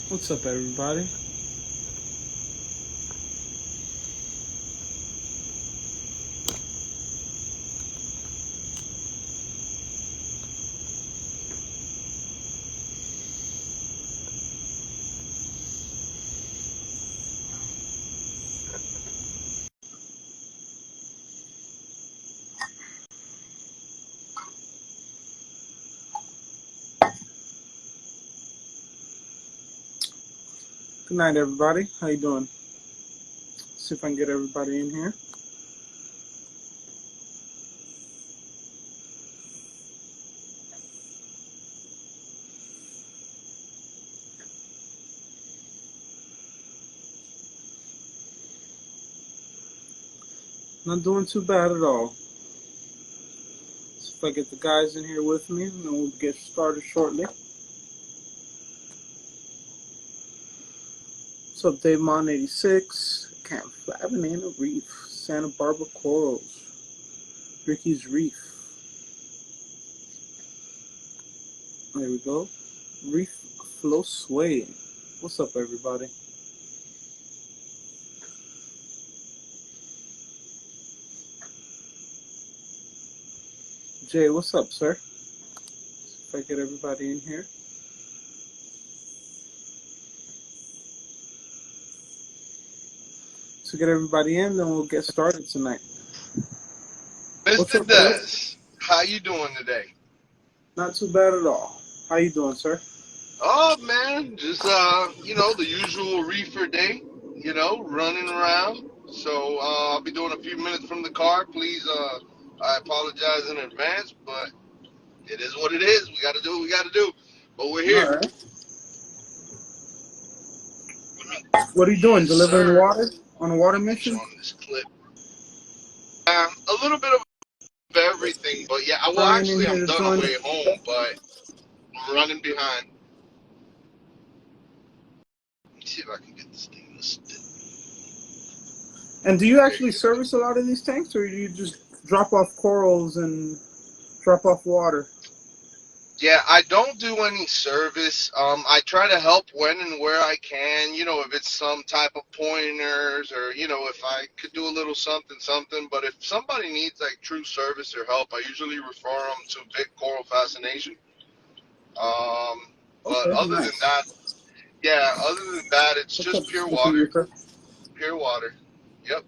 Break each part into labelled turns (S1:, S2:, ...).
S1: What's up, everybody? Good night, everybody. How you doing? See if I can get everybody in here. Not doing too bad at all. See if I get the guys in here with me, and then we'll get started shortly. What's up, Dave Mon 86? Camp Banana Reef, Santa Barbara Corals, Ricky's Reef. There we go. Reef Flow Sway. What's up, everybody? Jay, what's up, sir? See if I get everybody in here. To get everybody in, then we'll get started tonight.
S2: Mr. Des, how you doing today?
S1: Not too bad at all. How you doing, sir?
S2: Oh man, just the usual reefer day, running around. So I'll be doing a few minutes from the car. Please, I apologize in advance, but it is what it is. We got to do what we got to do. But we're here.
S1: All right. What are you doing? Delivering water on a water mission?
S2: On this clip. A little bit of everything, but yeah, I'm done on the way home, but I'm running behind. Let me see if I can get this thing listed.
S1: And do you actually service a lot of these tanks, or do you just drop off corals and drop off water?
S2: Yeah, I don't do any service. I try to help when and where I can, if it's some type of pointers or, if I could do a little something. But if somebody needs like true service or help, I usually refer them to Vic Coral Fascination. But other than that, it's just pure water. Pure water. Yep.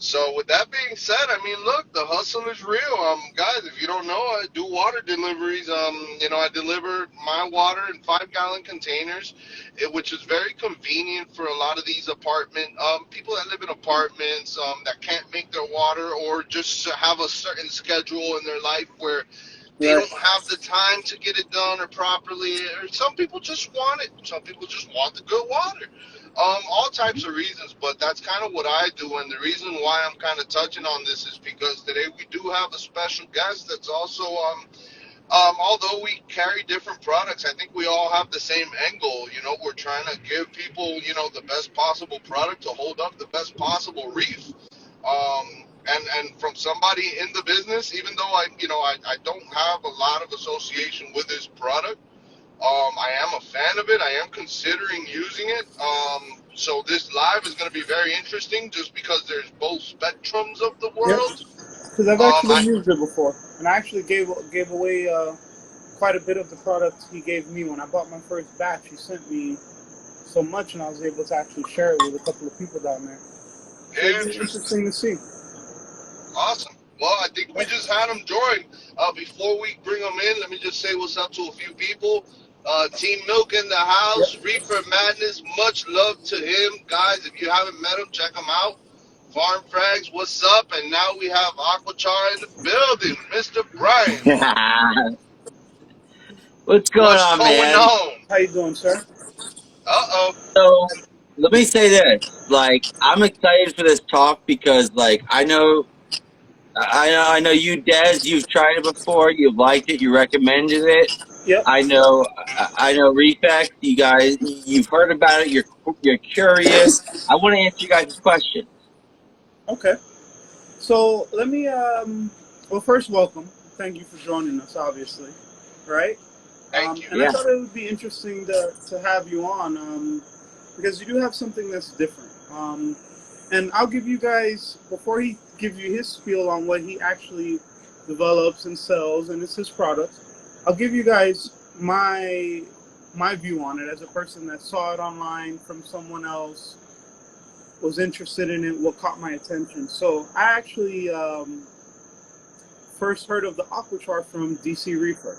S2: So with that being said, I mean, look, the hustle is real. Guys, if you don't know, I do water deliveries. I deliver my water in 5-gallon containers, which is very convenient for a lot of these people that live in apartments, that can't make their water or just have a certain schedule in their life where they don't have the time to get it done or properly. Or some people just want it. Some people just want the good water. All types of reasons, but that's kind of what I do, and the reason why I'm kind of touching on this is because today we do have a special guest that's also, although we carry different products, I think we all have the same end goal. We're trying to give people, the best possible product to hold up the best possible reef. And from somebody in the business, even though I don't have a lot of association with this product, I am a fan of it. I am considering using it. So this live is going to be very interesting just because there's both spectrums of the world.
S1: Because I've actually used it before. And I actually gave away quite a bit of the product he gave me. When I bought my first batch, he sent me so much, and I was able to actually share it with a couple of people down there. So it's interesting to see.
S2: Awesome. Well, I think we just had him join. Before we bring him in, let me just say what's up to a few people. Team Milk in the house, Reefer Madness, much love to him. Guys, if you haven't met him, check him out. Farm Frags, what's up? And now we have Aquachar in the building, Mr. Brian.
S3: What's going on, man?
S1: How you doing, sir?
S2: Uh-oh.
S3: So, let me say this. I'm excited for this talk because, I know you, Des, you've tried it before, you've liked it, you recommended it.
S1: Yep.
S3: I know Reef X, you guys, you've heard about it, you're curious. I want to answer you guys' questions.
S1: Okay. So, let me, well, first, welcome. Thank you for joining us, obviously, right?
S2: Thank you.
S1: And I
S3: Yeah.
S1: thought it would be interesting to have you on because you do have something that's different. And I'll give you guys, before he gives you his spiel on what he actually develops and sells, and it's his product, I'll give you guys my view on it as a person that saw it online from someone else, was interested in it, what caught my attention. So I actually first heard of the Aquachar from DC Reefer.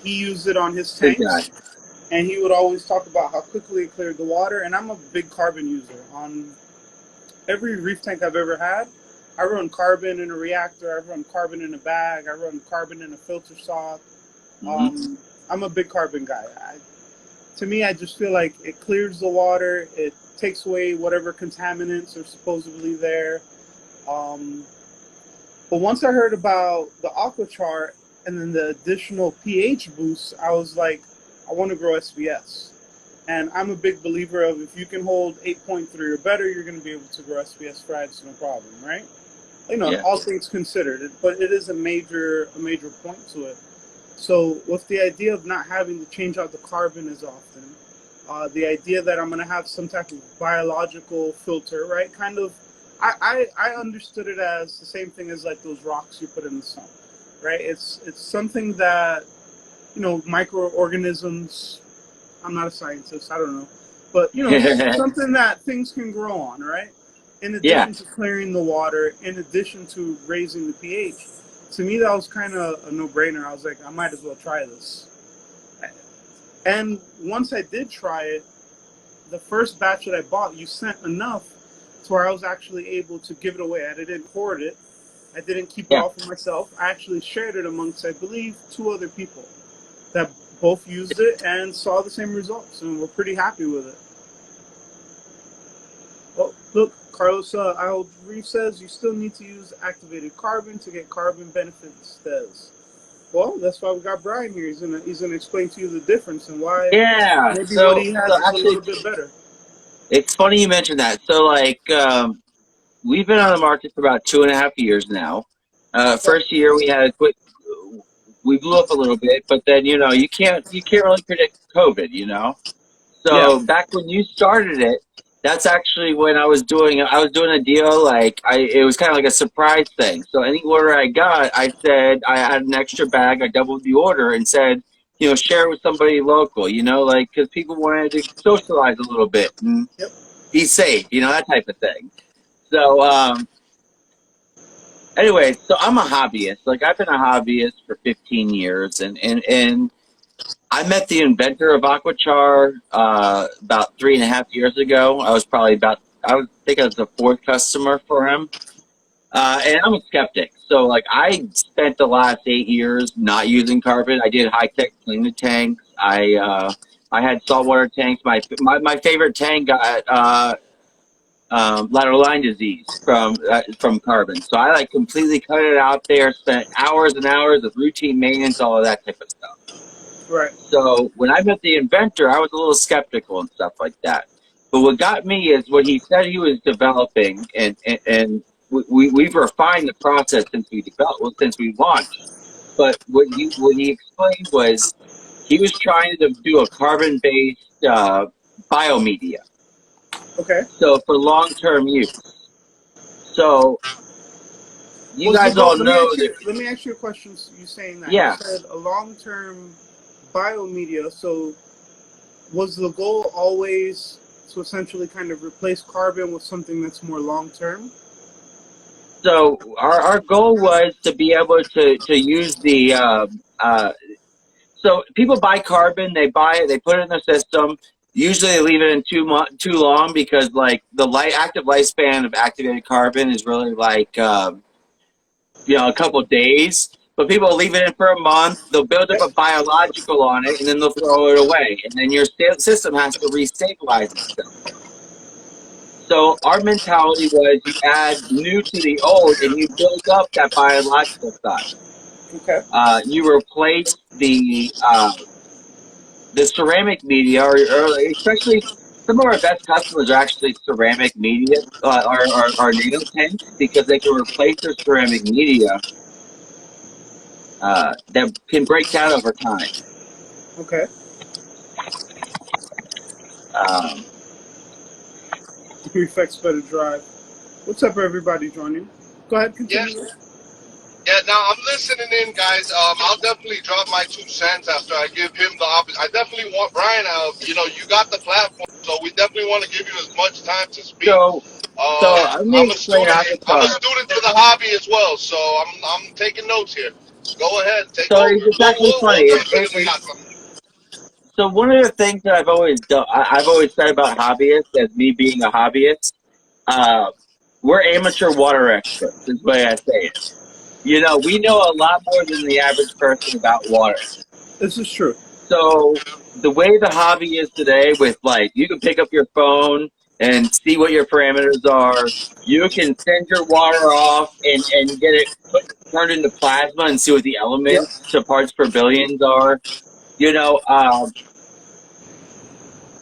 S1: He used it on his
S3: Good guy.
S1: tanks, and he would always talk about how quickly it cleared the water. And I'm a big carbon user. On every reef tank I've ever had, I run carbon in a reactor, I run carbon in a bag, I run carbon in a filter sock.
S3: Mm-hmm.
S1: I'm a big carbon guy. To me, I just feel like it clears the water, it takes away whatever contaminants are supposedly there. But once I heard about the Aquachar and then the additional pH boost, I was like, I want to grow SBS. And I'm a big believer of if you can hold 8.3 or better, you're going to be able to grow SBS frags, no problem, right? You know,
S3: Yeah.
S1: all things considered, but it is a major point to it. So with the idea of not having to change out the carbon as often, the idea that I'm going to have some type of biological filter, right? Kind of, I understood it as the same thing as like those rocks you put in the sun, right? It's something that, you know, microorganisms, I'm not a scientist, I don't know, but, you know, something that things can grow on, right? In addition to clearing the water, in addition to raising the pH. To me, that was kind of a no-brainer. I was like, I might as well try this. And once I did try it, the first batch that I bought, you sent enough to where I was actually able to give it away. I didn't hoard it. I didn't keep it all for myself. I actually shared it amongst, I believe, 2 other people that both used it and saw the same results, and were pretty happy with it. Oh, look, Carlos, Reef says you still need to use activated carbon to get carbon benefits. Well, that's why we got Brian here. He's gonna explain to you the difference and why maybe what he has is
S3: actually,
S1: a little bit better.
S3: it's funny you mentioned that. So, like, we've been on the market for about 2.5 years now. First year we had a quick, we blew up a little bit, but then you know you can't really predict COVID, you know.
S1: Yeah.
S3: So back when you started it, that's actually when I was doing a deal, like it was kind of like a surprise thing. So any order I got, I said I had an extra bag, I doubled the order and said, you know, share it with somebody local, you know, like because people wanted to socialize a little bit and
S1: Yep.
S3: be safe, you know, that type of thing. So anyway, so I'm a hobbyist. Like I've been a hobbyist for 15 years, and I met the inventor of Aquachar about 3.5 years ago. I was think I was the 4th customer for him. And I'm a skeptic. So, like, I spent the last 8 years not using carbon. I did high-tech clean the tanks. I had saltwater tanks. My favorite tank got lateral line disease from carbon. So I, like, completely cut it out there, spent hours and hours of routine maintenance, all of that type of stuff.
S1: Right.
S3: So when I met the inventor, I was a little skeptical and stuff like that. But what got me is what he said he was developing, and we've refined the process since we launched. But what he explained was he was trying to do a carbon-based biomedia,
S1: Okay.
S3: so for long-term use. So you
S1: Was the
S3: guys
S1: goal?
S3: all know that,
S1: Let me ask you a question. You saying that
S3: yeah.
S1: you said a long-term biomedia. So was the goal always to essentially kind of replace carbon with something that's more long-term?
S3: So our goal was to be able to use the so people buy carbon, they buy it, they put it in their system. Usually they leave it in too long because like the active lifespan of activated carbon is really like you know, a couple of days. But people leave it in for a month, they'll build up
S1: Yep.
S3: a biological on it, and then they'll throw it away, and then your system has to restabilize itself. So our mentality was you add new to the old and you build up that biological side.
S1: Okay.
S3: You replace the ceramic media, or especially some of our best customers are actually ceramic media, our nano tanks, because they can replace their ceramic media that can break down over time.
S1: Okay.
S3: Um,
S1: Reef Experience Drive. What's up, everybody joining? Go ahead,
S2: Yeah,
S1: continue.
S2: yeah. Now I'm listening in, guys. I'll definitely drop my 2 cents after I give him the I definitely want Brian. You got the platform, so we definitely want to give you as much time to speak.
S3: so, so let me
S2: I'm a
S3: explain
S2: student. I'm a
S3: Avatar.
S2: student to the hobby as well, so I'm taking notes here. Go ahead, take
S3: So
S2: over.
S3: it's actually
S2: We'll
S3: funny.
S2: jump in if we got something.
S3: So one of the things that I've always done, I've always said about hobbyists, as me being a hobbyist, uh, we're amateur water experts. Is the way I say it. We know a lot more than the average person about water.
S1: This is true.
S3: So the way the hobby is today, with like you can pick up your phone and see what your parameters are. You can send your water off and get it turned into plasma and see what the
S1: Yep.
S3: elements to parts per billions are. You know,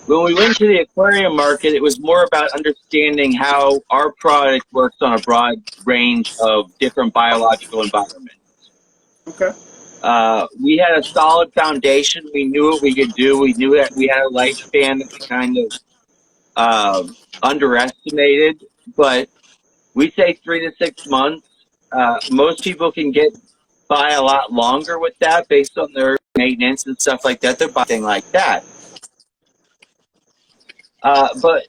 S3: when we went to the aquarium market, it was more about understanding how our product works on a broad range of different biological environments.
S1: Okay.
S3: We had a solid foundation. We knew what we could do. We knew that we had a lifespan that we kind of underestimated, but we say 3 to 6 months. Most people can get by a lot longer with that based on their maintenance and stuff like that. They're buying thing like that. But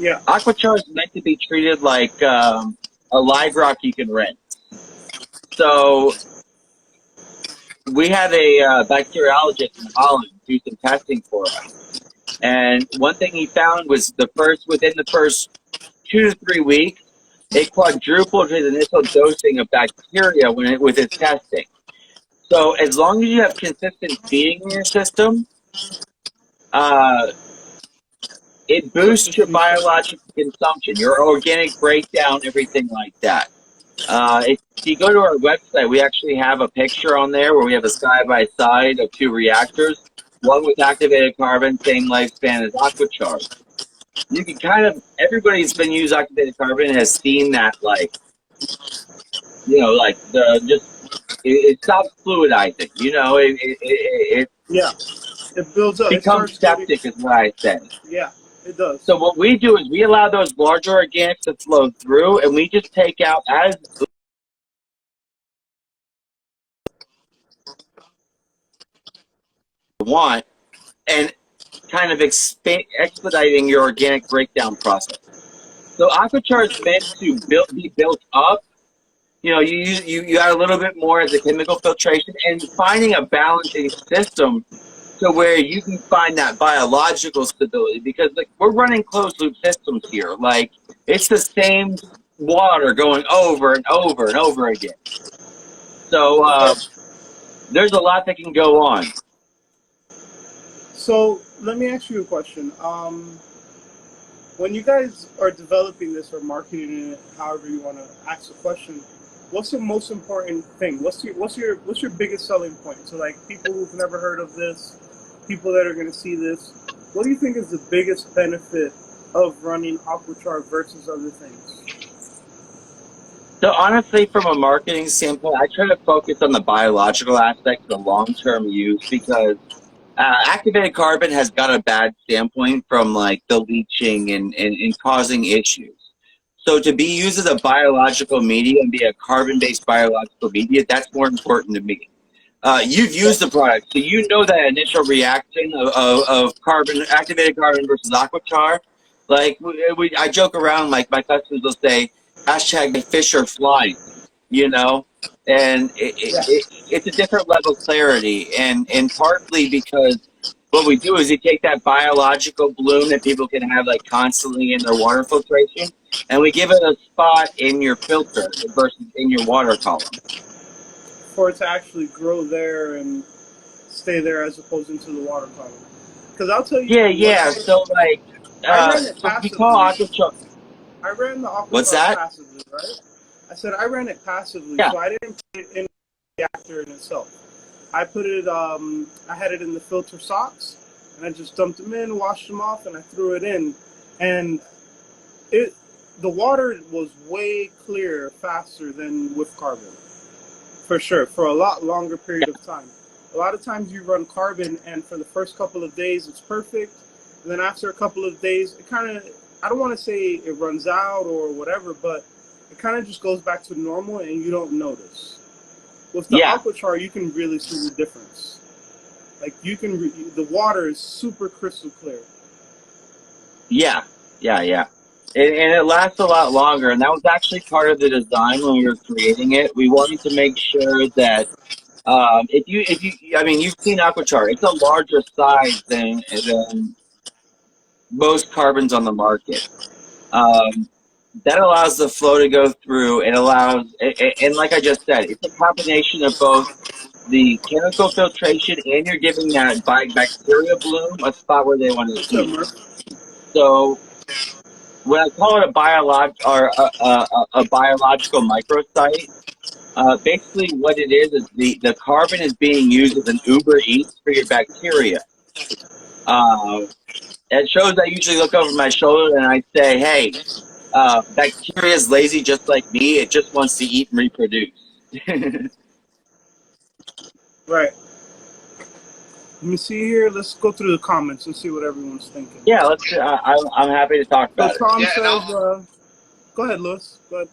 S1: Yeah.
S3: Aquachar is meant to be treated like a live rock you can rent. So we had a bacteriologist in Holland do some testing for us. And one thing he found was within the first 2 to 3 weeks, it quadrupled his initial dosing of bacteria with his testing. So as long as you have consistent feeding in your system, it boosts your biological consumption, your organic breakdown, everything like that. If you go to our website, we actually have a picture on there where we have a side-by-side of two reactors, one with activated carbon, same lifespan as Aquachar. You can everybody who's been used activated carbon has seen that, it stops fluidizing.
S1: Yeah. It builds up. It
S3: Becomes
S1: starts getting.
S3: septic, is what I say.
S1: Yeah, it does.
S3: So what we do is we allow those larger organics to flow through, and we just take out as we want, and kind of expediting your organic breakdown process. So Aquachar is meant to be built up. You add a little bit more as a chemical filtration, and finding a balancing system to where you can find that biological stability, because we're running closed loop systems here. Like, it's the same water going over and over and over again. So there's a lot that can go on.
S1: So let me ask you a question. When you guys are developing this or marketing it, however you want to ask the question, what's the most important thing? What's your biggest selling point? So, like, people who've never heard of this, people that are going to see this, what do you think is the biggest benefit of running Aquachar versus other things?
S3: So honestly, from a marketing standpoint, I try to focus on the biological aspect, the long-term use, because activated carbon has got a bad standpoint from like the leaching and causing issues. So to be used as a biological media and be a carbon-based biological media, that's more important to me. You've used the product, so you know that initial reaction of activated carbon versus aquachar. Like I joke around, like my customers will say, hashtag fish are flying, and it's a different level of clarity, and partly because what we do is we take that biological bloom that people can have like constantly in their water filtration, and we give it a spot in your filter versus in your water column.
S1: For it to actually grow there and stay there as opposed into the water column. Because I'll tell you.
S3: Yeah. So like,
S1: I ran it
S3: so we
S1: passively.
S3: call aquachar.
S1: I ran the
S3: What's
S1: aquachar
S3: that?
S1: passively, right? I said I ran it passively,
S3: Yeah.
S1: so I didn't put it in the reactor in itself. I put it. I had it in the filter socks, and I just dumped them in, washed them off, and I threw it in, and the water was way clearer, faster than with carbon. For sure, for a lot longer period of time. A lot of times you run carbon, and for the first couple of days it's perfect, and then after a couple of days, it kind of, I don't want to say it runs out or whatever, but it kind of just goes back to normal, and you don't notice. With the Aquachar, you can really see the difference. Like the water is super crystal clear.
S3: Yeah. And it lasts a lot longer, and that was actually part of the design when we were creating it. We wanted to make sure that I mean, you've seen Aquachar. It's a larger size than most carbons on the market. That allows the flow to go through. It allows, and like I just said, it's a combination of both the chemical filtration and you're giving that bacteria bloom a spot where they want to eat. So when I call it a biological microsite, basically what it is the carbon is being used as an Uber Eats for your bacteria. At shows I usually look over my shoulder and I say, hey, bacteria is lazy just like me. It just wants to eat and reproduce.
S1: Right. Let me see here. Let's go through the comments and see what everyone's thinking.
S3: Yeah, let's. I'm happy to talk about
S1: Tom says, go ahead, Lewis. Go ahead.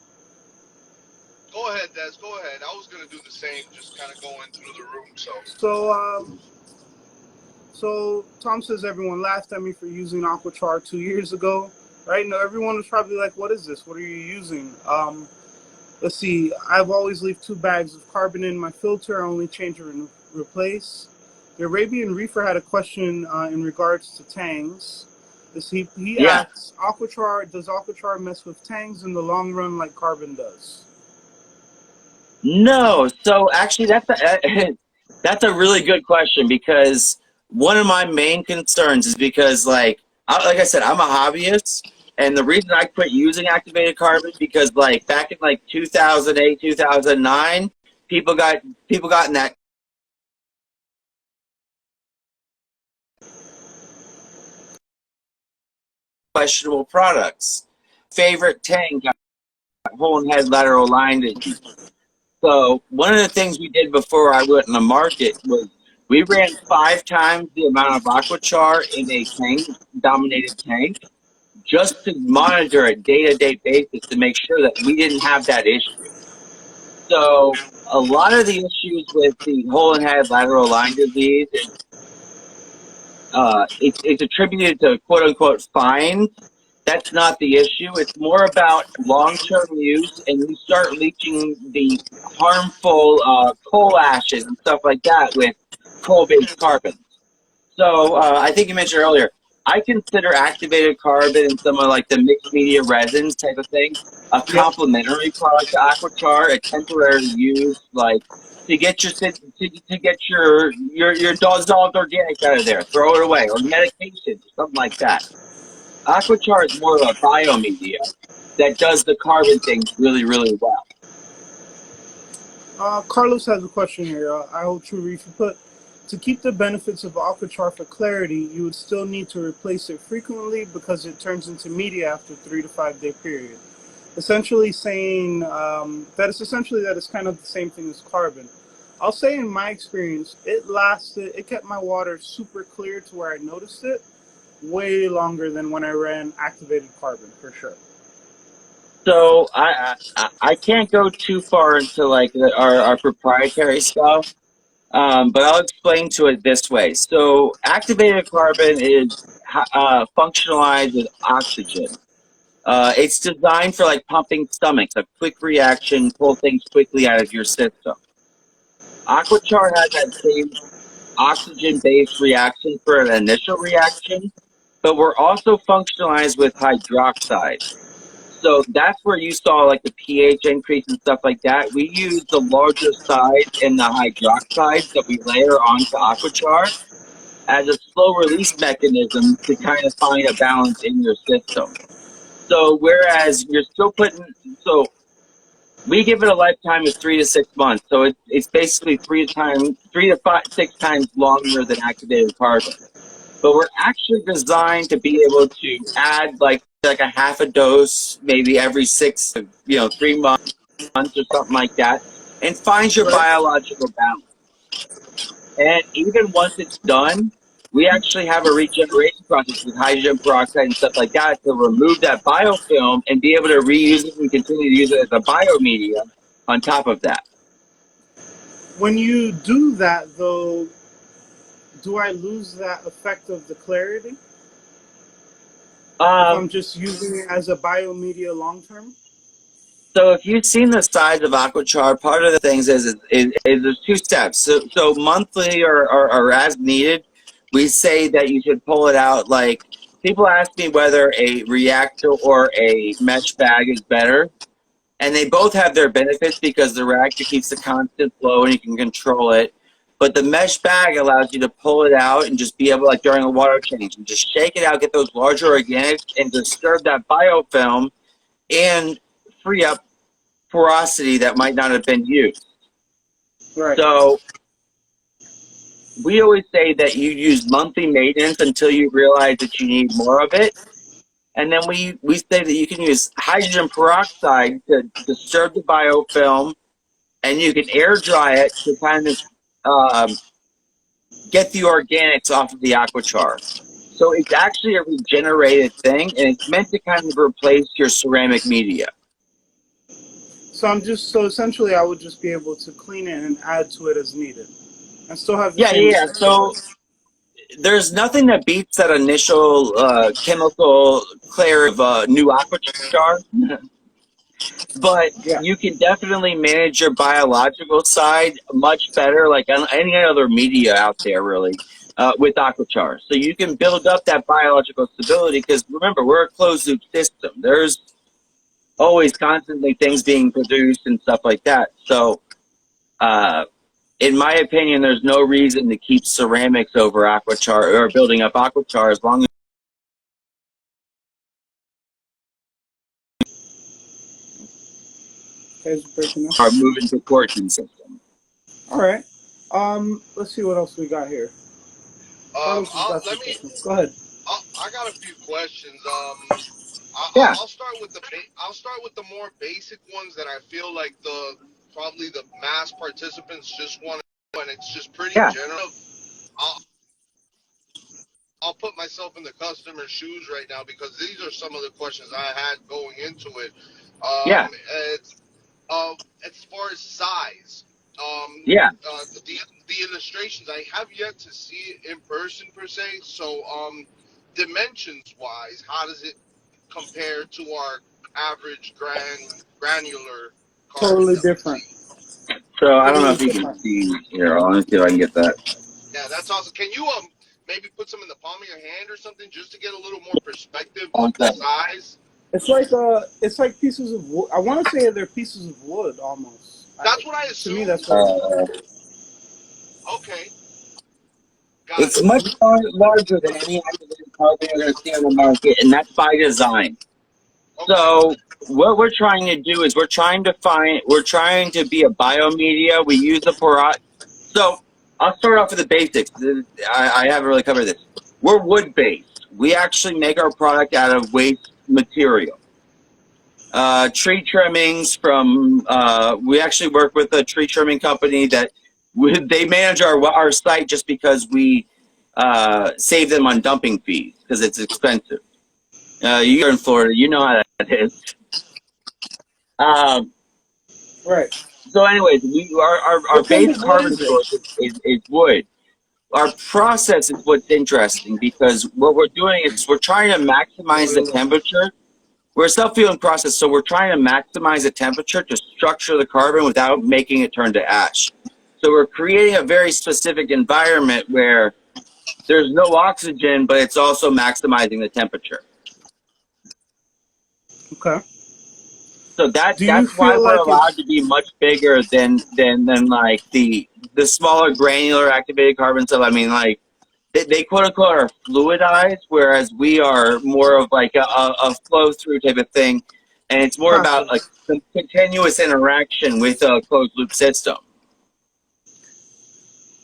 S2: Go ahead, Des. Go ahead. I was gonna do the same, just kind of going through the room.
S1: So Tom says everyone laughed at me for using Aquachar 2 years ago. Right now, everyone was probably like, "What is this? What are you using?" Let's see. I've always leave 2 bags of carbon in my filter. I only change and replace. The Arabian Reefer had a question in regards to tangs. He asks, does Aquachar mess with tangs in the long run like carbon does?
S3: No. So actually, that's a really good question, because one of my main concerns is because, like I said, I'm a hobbyist, and the reason I quit using activated carbon because, like, back in like 2008, 2009, people got in that questionable products. Favorite tank got hole and head lateral line disease. So one of the things we did before I went in the market was we ran 5 times the amount of Aquachar in a tank-dominated tank, just to monitor a day-to-day basis to make sure that we didn't have that issue. So a lot of the issues with the hole and head lateral line disease is it's attributed to quote-unquote fines. That's not the issue. It's more about long-term use, and you start leaching the harmful coal ashes and stuff like that with coal-based carbons. So I think you mentioned earlier, I consider activated carbon and some of like the mixed media resins type of thing a complementary product to Aquachar, a temporary use, like to get your dog's organic out of there, throw it away, or medication, or something like that. Aquachar is more of a biomedia that does the carbon things really, really well.
S1: Carlos has a question here. I hold true reef. To keep the benefits of Aquachar for clarity, you would still need to replace it frequently because it turns into media after 3 to 5 day period. Essentially saying that it's kind of the same thing as carbon. I'll say in my experience, it kept my water super clear to where I noticed it way longer than when I ran activated carbon, for sure.
S3: So I can't go too far into like our proprietary stuff. But I'll explain to it this way. So activated carbon is functionalized with oxygen. It's designed for like pumping stomachs, a quick reaction, pull things quickly out of your system. Aquachar has that same oxygen-based reaction for an initial reaction, but we're also functionalized with hydroxide. So that's where you saw like the pH increase and stuff like that. We use the larger size and the hydroxides that we layer onto Aquachar as a slow release mechanism to kind of find a balance in your system. So whereas you're still we give it a lifetime of 3 to 6 months. So it's basically 3 to 6 times longer than activated carbon. But we're actually designed to be able to add like a half a dose, maybe every 3 months or something like that, and finds your
S1: Right.
S3: biological balance. And even once it's done, we actually have a regeneration process with hydrogen peroxide and stuff like that to remove that biofilm and be able to reuse it and continue to use it as a biomedia on top of that.
S1: When you do that, though, do I lose that effect of the clarity if I'm just using it as a biomedia long term?
S3: So if you've seen the size of Aquachar, part of the things is there's two steps. So monthly or as needed, we say that you should pull it out. Like people ask me whether a reactor or a mesh bag is better, and they both have their benefits because the reactor keeps the constant flow and you can control it. But the mesh bag allows you to pull it out and just be able, like during a water change, and just shake it out, get those larger organics, and disturb that biofilm and free up porosity that might not have been used.
S1: Right.
S3: So we always say that you use monthly maintenance until you realize that you need more of it. And then we say that you can use hydrogen peroxide to disturb the biofilm, and you can air dry it to kind of get the organics off of the aquachar. So it's actually a regenerated thing, and it's meant to kind of replace your ceramic media.
S1: So essentially I would just be able to clean it and add to it as needed and still have the
S3: Yeah,
S1: same
S3: yeah.
S1: effect.
S3: So there's nothing that beats that initial chemical clarity of new aquachar. But
S1: Yeah.
S3: you can definitely manage your biological side much better, like on any other media out there, really, with aquachar. So you can build up that biological stability because remember, we're a closed loop system. There's always constantly things being produced and stuff like that. So, in my opinion, there's no reason to keep ceramics over aquachar or building up aquachar as long as
S1: Breaking up.
S3: are moving to torsion system.
S1: All right. Let's see what else we got here. Carlos has got some questions. Go ahead.
S2: I got a few questions.
S3: Yeah.
S2: I'll start with the more basic ones that I feel like probably the mass participants just want to know, and it's just pretty general. I'll put myself in the customer's shoes right now because these are some of the questions I had going into it. It's, as far as size, the illustrations I have yet to see it in person per se. So, dimensions wise, how does it compare to our average granular carbon?
S1: Totally different.
S3: So I don't know if you can see here. Let me see if I can get that.
S2: Yeah, that's awesome. Can you maybe put some in the palm of your hand or something just to get a little more perspective of the size?
S1: It's like pieces of wood. I want to say they're pieces of wood almost.
S2: That's what I assume.
S1: To me, that's what.
S2: Okay.
S3: It's much larger than any activated carbon you're going to see on the market, and that's by design. Okay. So what we're trying to do is we're trying to be a biomedia. We use the porosity. So I'll start off with the basics. I haven't really covered this. We're wood-based. We actually make our product out of waste material. Tree trimmings from, we actually work with a tree trimming company that they manage our site just because we save them on dumping fees because it's expensive. You're in Florida, you know how that is.
S1: Right.
S3: So anyways, our base carbon source is wood. Our process is what's interesting because what we're doing is we're trying to maximize the temperature. We're a self-healing process, so we're trying to maximize the temperature to structure the carbon without making it turn to ash. So we're creating a very specific environment where there's no oxygen, but it's also maximizing the temperature.
S1: Okay.
S3: So that's why we're allowed to be much bigger than like the smaller granular activated carbon stuff. I mean, like they quote unquote are fluidized, whereas we are more of like a flow through type of thing, and it's more about like the continuous interaction with a closed loop system.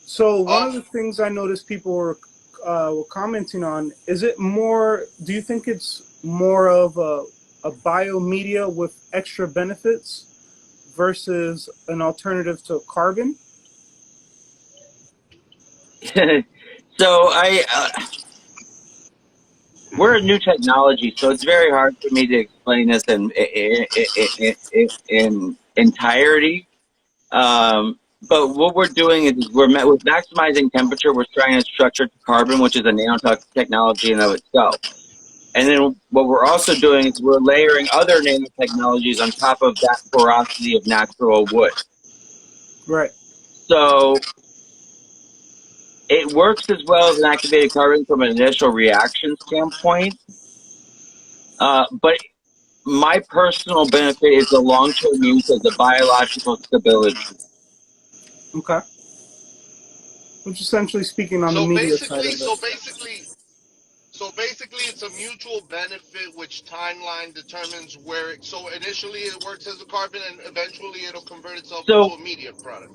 S1: So one of the things I noticed people were commenting on, is it more, do you think it's more of a biomedia with extra benefits versus an alternative to carbon?
S3: So we're a new technology, so it's very hard for me to explain this in entirety. But what we're doing is with maximizing temperature, we're trying to structure carbon, which is a nanotechnology in and of itself. And then what we're also doing is we're layering other nanotechnologies on top of that porosity of natural wood.
S1: Right.
S3: So it works as well as an activated carbon from an initial reaction standpoint. But my personal benefit is the long-term use of the biological stability.
S1: Okay. Which essentially speaking on the
S2: So
S1: media side of
S2: basically, so
S1: it.
S2: basically, so basically, it's a mutual benefit, which timeline determines where. So initially, it works as a carbon, and eventually, it'll convert itself into
S3: So
S2: a media product.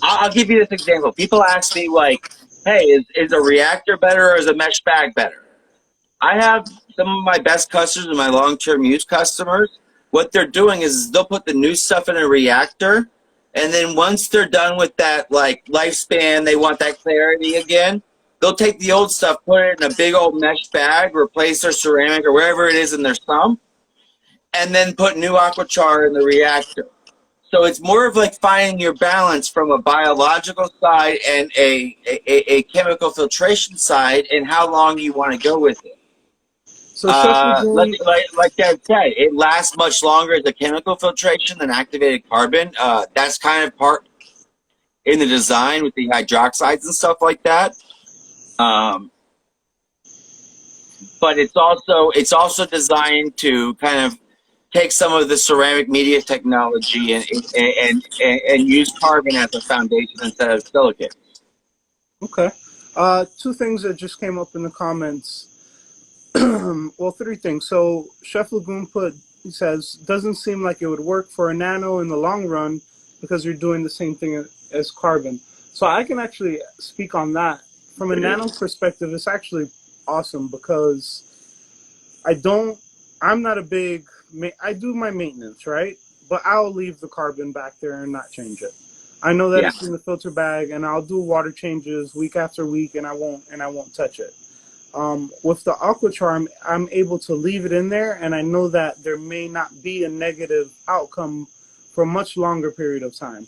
S3: I'll give you this example. People ask me like, "Hey, is a reactor better or is a mesh bag better?" I have some of my best customers and my long-term use customers. What they're doing is they'll put the new stuff in a reactor, and then once they're done with that like lifespan, they want that clarity again. They'll take the old stuff, put it in a big old mesh bag, replace their ceramic or wherever it is in their sump, and then put new aquachar in the reactor. So it's more of like finding your balance from a biological side and a chemical filtration side, and how long you want to go with it.
S1: So Chef
S3: Like Dad said, it lasts much longer as a chemical filtration than activated carbon. That's kind of part in the design with the hydroxides and stuff like that. But it's also designed to kind of take some of the ceramic media technology and use carbon as a foundation instead of silicate.
S1: Okay. Two things that just came up in the comments. Well, three things. So Chef Lagoon he says, doesn't seem like it would work for a nano in the long run because you're doing the same thing as carbon. So I can actually speak on that. From a nano perspective, it's actually awesome because I'm not a big, I do my maintenance, right? But I'll leave the carbon back there and not change it. I know that it's in the filter bag, and I'll do water changes week after week, and I won't touch it. With the AquaCharm, I'm able to leave it in there, and I know that there may not be a negative outcome for a much longer period of time,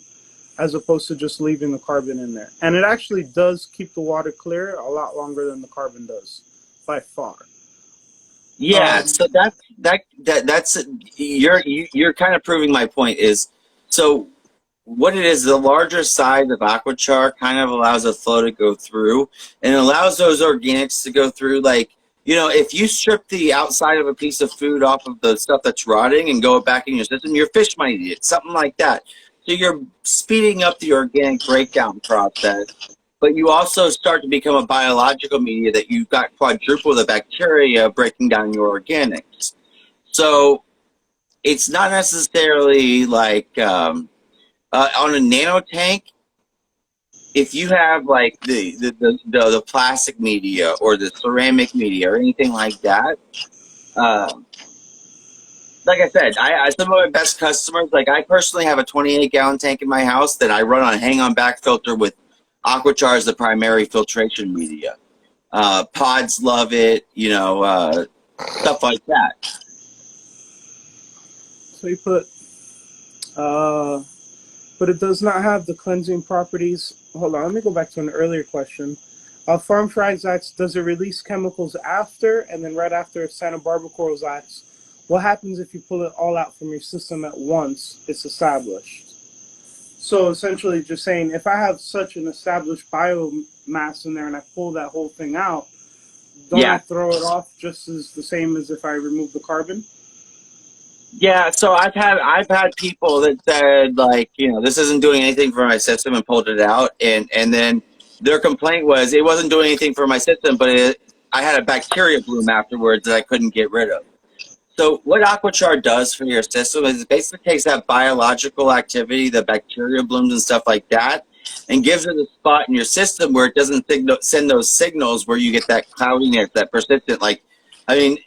S1: as opposed to just leaving the carbon in there. And it actually does keep the water clear a lot longer than the carbon does, by far.
S3: Yeah, so that's you're kind of proving my point. Is so what it is, the larger size of aquachar kind of allows the flow to go through and allows those organics to go through. Like, if you strip the outside of a piece of food off of the stuff that's rotting and go back in your system, your fish might eat it, something like that. So you're speeding up the organic breakdown process, but you also start to become a biological media that you've got quadruple the bacteria breaking down your organics. So it's not necessarily like on a nano tank, if you have like the plastic media or the ceramic media or anything like that, like I said, some of my best customers, like I personally have a 28-gallon tank in my house that I run on a hang-on back filter with aquachar as the primary filtration media. Pods love it, stuff like that.
S1: So you put, but it does not have the cleansing properties. Hold on, let me go back to an earlier question. Farm Fries asks, does it release chemicals after? And then right after, Santa Barbara Corals asks, what happens if you pull it all out from your system at once it's established? So essentially just saying, if I have such an established biomass in there and I pull that whole thing out, don't I throw it off just as the same as if I remove the carbon?
S3: Yeah, so I've had people that said, like, this isn't doing anything for my system and pulled it out, and then their complaint was it wasn't doing anything for my system, but I had a bacteria bloom afterwards that I couldn't get rid of. So what aquachar does for your system is it basically takes that biological activity, the bacteria blooms and stuff like that, and gives it a spot in your system where it doesn't send those signals where you get that cloudiness, that persistent, like, I mean,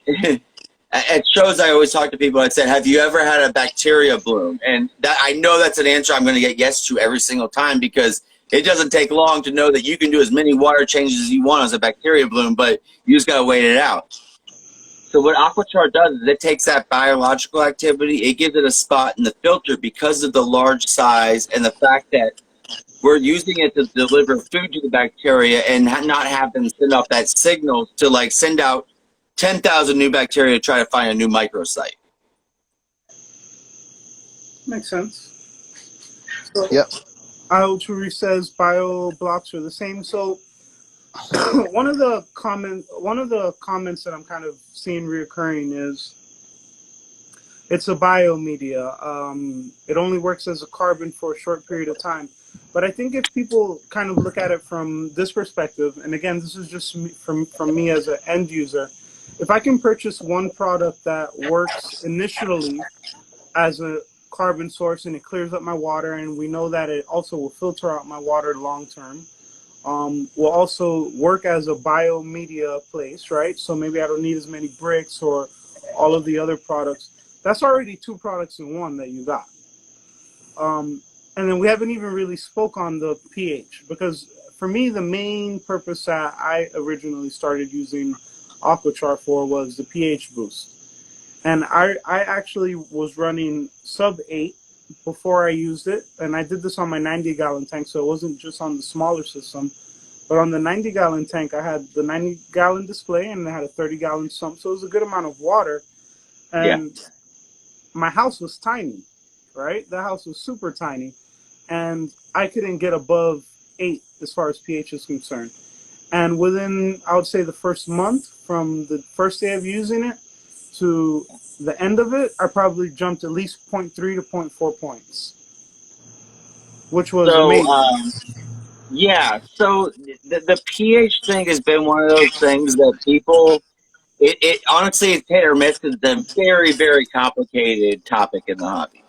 S3: At shows, I always talk to people. I said, "Have you ever had a bacteria bloom?" And that, I know that's an answer I'm going to get yes to every single time, because it doesn't take long to know that you can do as many water changes as you want as a bacteria bloom, but you just got to wait it out. So what Aquachar does is it takes that biological activity, it gives it a spot in the filter because of the large size and the fact that we're using it to deliver food to the bacteria and not have them send off that signal to like send out 10,000 new bacteria to try to find a new microsite.
S1: Makes sense. So,
S4: Yep.
S1: IO2 says bio blocks are the same. So one of the comments that I'm kind of seeing reoccurring is it's a biomedia. It only works as a carbon for a short period of time. But I think if people kind of look at it from this perspective, and again, this is just from me as an end user, if I can purchase one product that works initially as a carbon source and it clears up my water, and we know that it also will filter out my water long term, will also work as a biomedia place, right? So maybe I don't need as many bricks or all of the other products. That's already two products in one that you got. And then we haven't even really spoke on the pH, because for me, the main purpose that I originally started using Aquachar for was the pH boost. And I actually was running sub 8 before I used it. And I did this on my 90-gallon tank, so it wasn't just on the smaller system. But on the 90-gallon tank, I had the 90-gallon display and I had a 30-gallon sump. So it was a good amount of water. And my house was tiny, right? The house was super tiny. And I couldn't get above 8 as far as pH is concerned. And within, I would say, the first month, from the first day of using it to the end of it, I probably jumped at least 0.3 to 0.4 points, which was amazing.
S3: So the pH thing has been one of those things that people, it honestly, it's hit or miss because it's a very, very complicated topic in the hobby.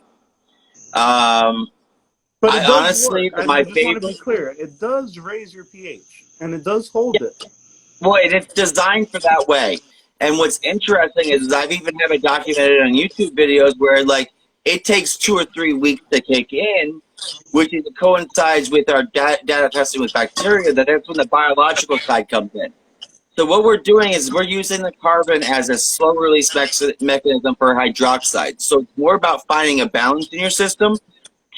S1: But it does
S3: honestly,
S1: work.
S3: my
S1: I just
S3: favorite,
S1: want to be clear. It does raise your pH, and it does hold it.
S3: well, and it's designed for that way. And what's interesting is I've even have it documented on YouTube videos where like it takes 2 or 3 weeks to kick in, which is, coincides with our data testing with bacteria. That's when the biological side comes in. So what we're doing is we're using the carbon as a slow release mechanism for hydroxide. So it's more about finding a balance in your system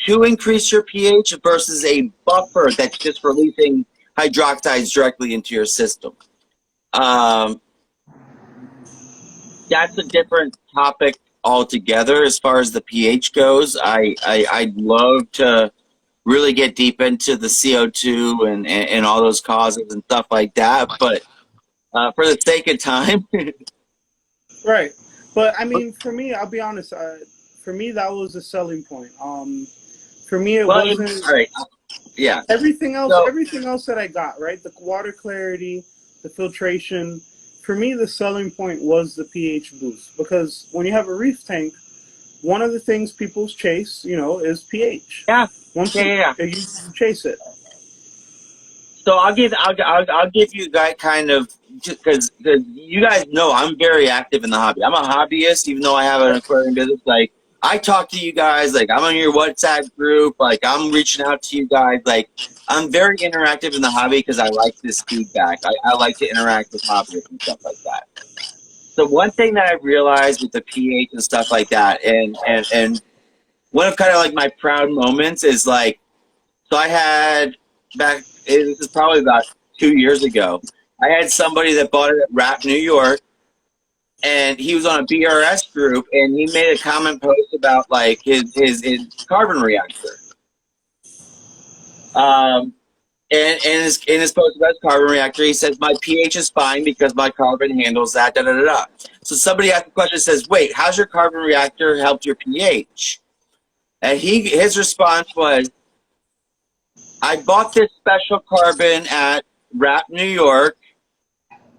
S3: to increase your pH versus a buffer that's just releasing hydroxides directly into your system. That's a different topic altogether as far as the pH goes. I'd love to really get deep into the CO2 and all those causes and stuff like that, but for the sake of time.
S1: Right. But I mean, for me, I'll be honest, for me, that was a selling point. For me, it wasn't.
S3: All right. Yeah.
S1: Everything else that I got, right? The water clarity, the filtration. For me, the selling point was the pH boost, because when you have a reef tank, one of the things people chase, is pH.
S3: Yeah.
S1: You chase it.
S3: So I'll give you guys kind of, because you guys know I'm very active in the hobby. I'm a hobbyist, even though I have an aquarium business. Like, I talk to you guys, like I'm on your WhatsApp group, like I'm reaching out to you guys. Like, I'm very interactive in the hobby because I like this feedback. I like to interact with hobbyists and stuff like that. So one thing that I realized with the pH and stuff like that, and one of kind of like my proud moments is like, so I had back, this is probably about 2 years ago, I had somebody that bought it at RAP New York, and he was on a BRS group, and he made a comment post about like his carbon reactor. And in his post about his carbon reactor, he says, my pH is fine because my carbon handles that, da da da da. So somebody asked the question, says, wait, how's your carbon reactor helped your pH? And his response was, I bought this special carbon at RAP New York.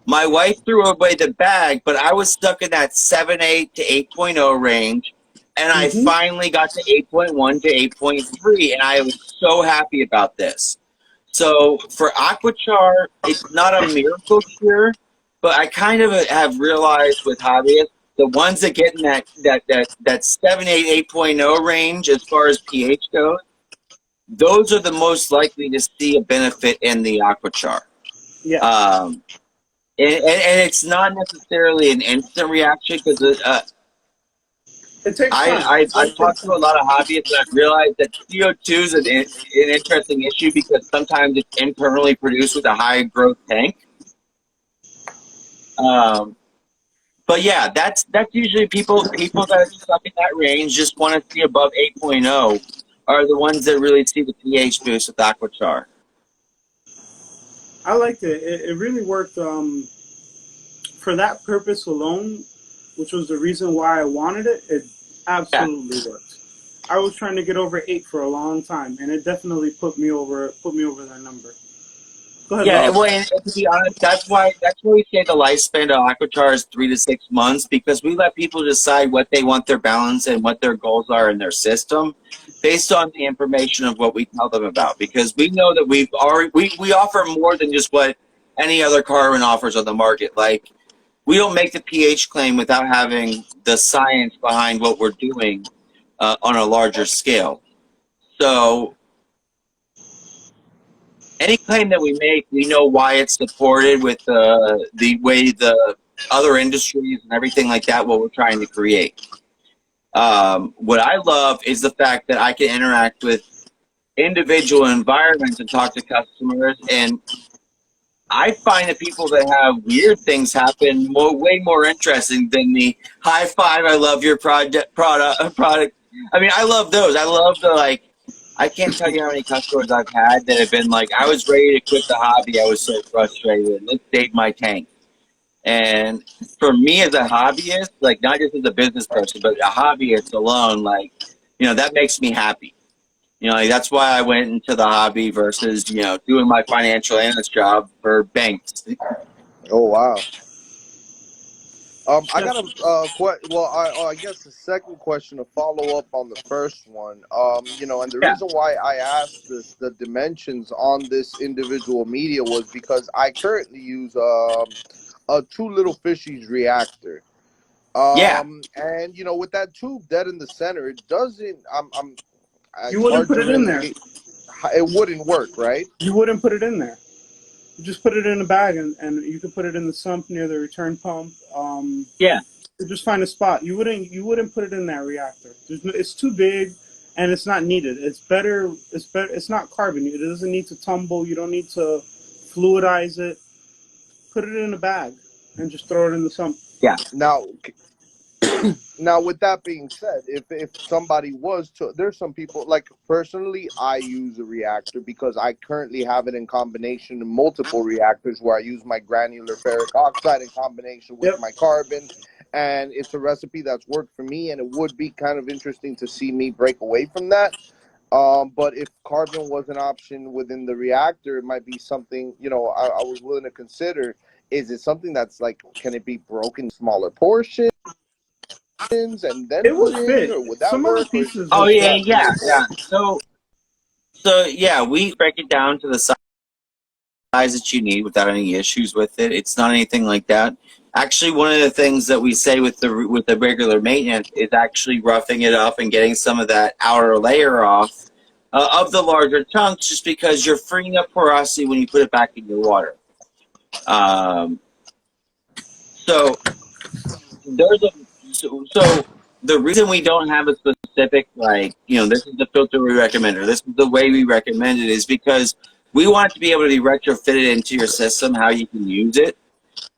S3: My wife threw away the bag, but I was stuck in that 7.8 to 8.0 range, and I finally got to 8.1 to 8.3, and I was so happy about this. So for Aquachar, it's not a miracle cure, but I kind of have realized with hobbyists, the ones that get in that 7, 8, 8.0 range as far as pH goes, those are the most likely to see a benefit in the aquachar.
S1: Yeah.
S3: And it's not necessarily an instant reaction because
S1: It takes time.
S3: I've talked to a lot of hobbyists and I've realized that CO2 is an interesting issue because sometimes it's internally produced with a high growth tank. But yeah, that's usually people that are stuck in that range just want to see above 8.0 are the ones that really see the pH boost with aquachar.
S1: I liked it. It really worked for that purpose alone, which was the reason why I wanted it. It absolutely worked. I was trying to get over 8 for a long time, and it definitely put me over that number. Go ahead.
S3: Yeah, well, and to be honest, that's why we say the lifespan of aquachar is 3 to 6 months because we let people decide what they want their balance and what their goals are in their system based on the information of what we tell them about. Because we know that we offer more than just what any other carbon offers on the market. Like, we don't make the pH claim without having the science behind what we're doing on a larger scale. So any claim that we make, we know why it's supported with the way the other industries and everything like that, what we're trying to create. What I love is the fact that I can interact with individual environments and talk to customers, and I find that people that have weird things happen way more interesting than the high five, I love your product. I mean, I love those. I love the I can't tell you how many customers I've had that have been like, I was ready to quit the hobby. I was so frustrated. Let's save my tank. And for me as a hobbyist, like not just as a business person, but a hobbyist alone, that makes me happy. That's why I went into the hobby versus, doing my financial analyst job for banks.
S4: Oh, wow. I got I guess the second question to follow up on the first one. And the reason why I asked the dimensions on this individual media was because I currently use a 2 little fishies reactor. And with that tube dead in the center, it doesn't.
S1: You wouldn't put it in there.
S4: It wouldn't work, right?
S1: You wouldn't put it in there. You just put it in a bag, and you could put it in the sump near the return pump. You just find a spot. You wouldn't put it in that reactor. It's too big, and it's not needed. It's better. It's not carbon. It doesn't need to tumble. You don't need to fluidize it. Put it in a bag and just throw it in the sump.
S3: Yeah.
S4: Now, with that being said, if somebody was to, there's some people, like personally, I use a reactor because I currently have it in combination in multiple reactors where I use my granular ferric oxide in combination with my carbon. And it's a recipe that's worked for me, and it would be kind of interesting to see me break away from that. But if carbon was an option within the reactor, it might be something, I was willing to consider. Is it something that's like, can it be broken in smaller portions? And then
S1: it would fit.
S4: Or would that
S1: Some
S4: work?
S1: other pieces.
S3: Oh yeah. So yeah, we break it down to the size that you need without any issues with it. It's not anything like that. Actually, one of the things that we say with the regular maintenance is actually roughing it up and getting some of that outer layer off of the larger chunks, just because you're freeing up porosity when you put it back in your water. So the reason we don't have a specific, this is the filter we recommend, or this is the way we recommend it, is because we want it to be able to be retrofitted into your system, how you can use it.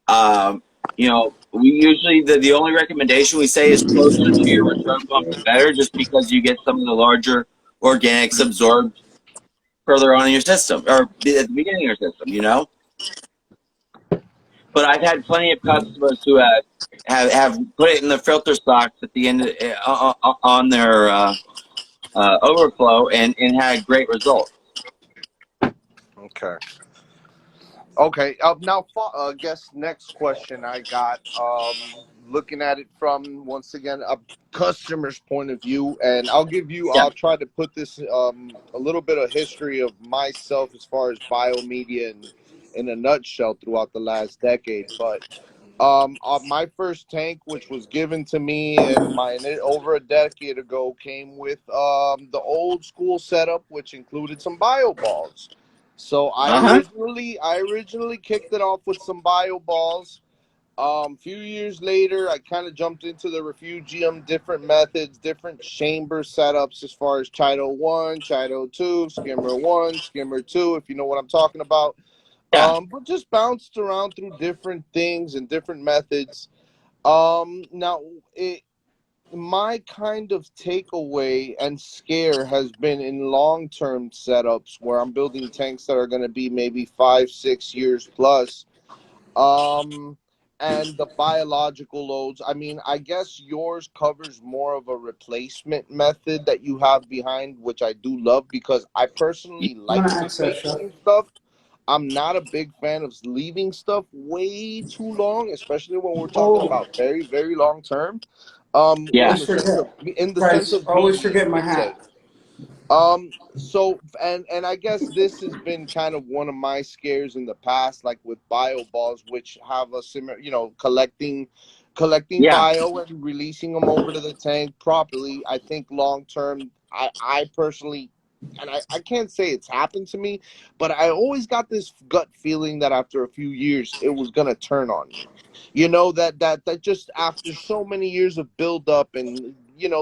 S3: We usually, the only recommendation we say is closer to your return pump, the better, just because you get some of the larger organics absorbed further on in your system, or at the beginning of your system, But I've had plenty of customers who have put it in the filter stocks at the end on their overflow and had great results.
S4: Okay. Now, I guess next question I got, looking at it from, once again, a customer's point of view, and I'll try to put this a little bit of history of myself as far as biomedia in a nutshell throughout the last decade. But My first tank, which was given to me and my over a decade ago, came with the old school setup, which included some bio balls. So
S3: Uh-huh.
S4: I originally kicked it off with some bio balls. Few years later, I kind of jumped into the refugium, different methods, different chamber setups as far as Chido 1, Chido 2, Skimmer 1, Skimmer 2, if you know what I'm talking about.
S3: Yeah.
S4: But just bounced around through different things and different methods. Now, my kind of takeaway and scare has been in long-term setups where I'm building tanks that are going to be maybe 5, 6 years plus. Um, and the biological loads. I mean, I guess yours covers more of a replacement method that you have behind, which I do love because I personally
S1: I'm
S4: like
S1: gonna access Chef.
S4: replacing stuff. I'm not a big fan of leaving stuff way too long, especially when we're talking
S1: Oh,
S4: about very, very long term.
S3: Yeah.
S4: In the sense
S1: Guys,
S4: of
S1: always
S4: BG
S1: forget my
S4: per se.
S1: hat.
S4: So and I guess this has been kind of one of my scares in the past, like with bio balls, which have a similar, collecting
S3: Yeah.
S4: bio and releasing them over to the tank properly. I think long term, I personally, and I can't say it's happened to me, but I always got this gut feeling that after a few years it was gonna turn on me. That just after so many years of build up, and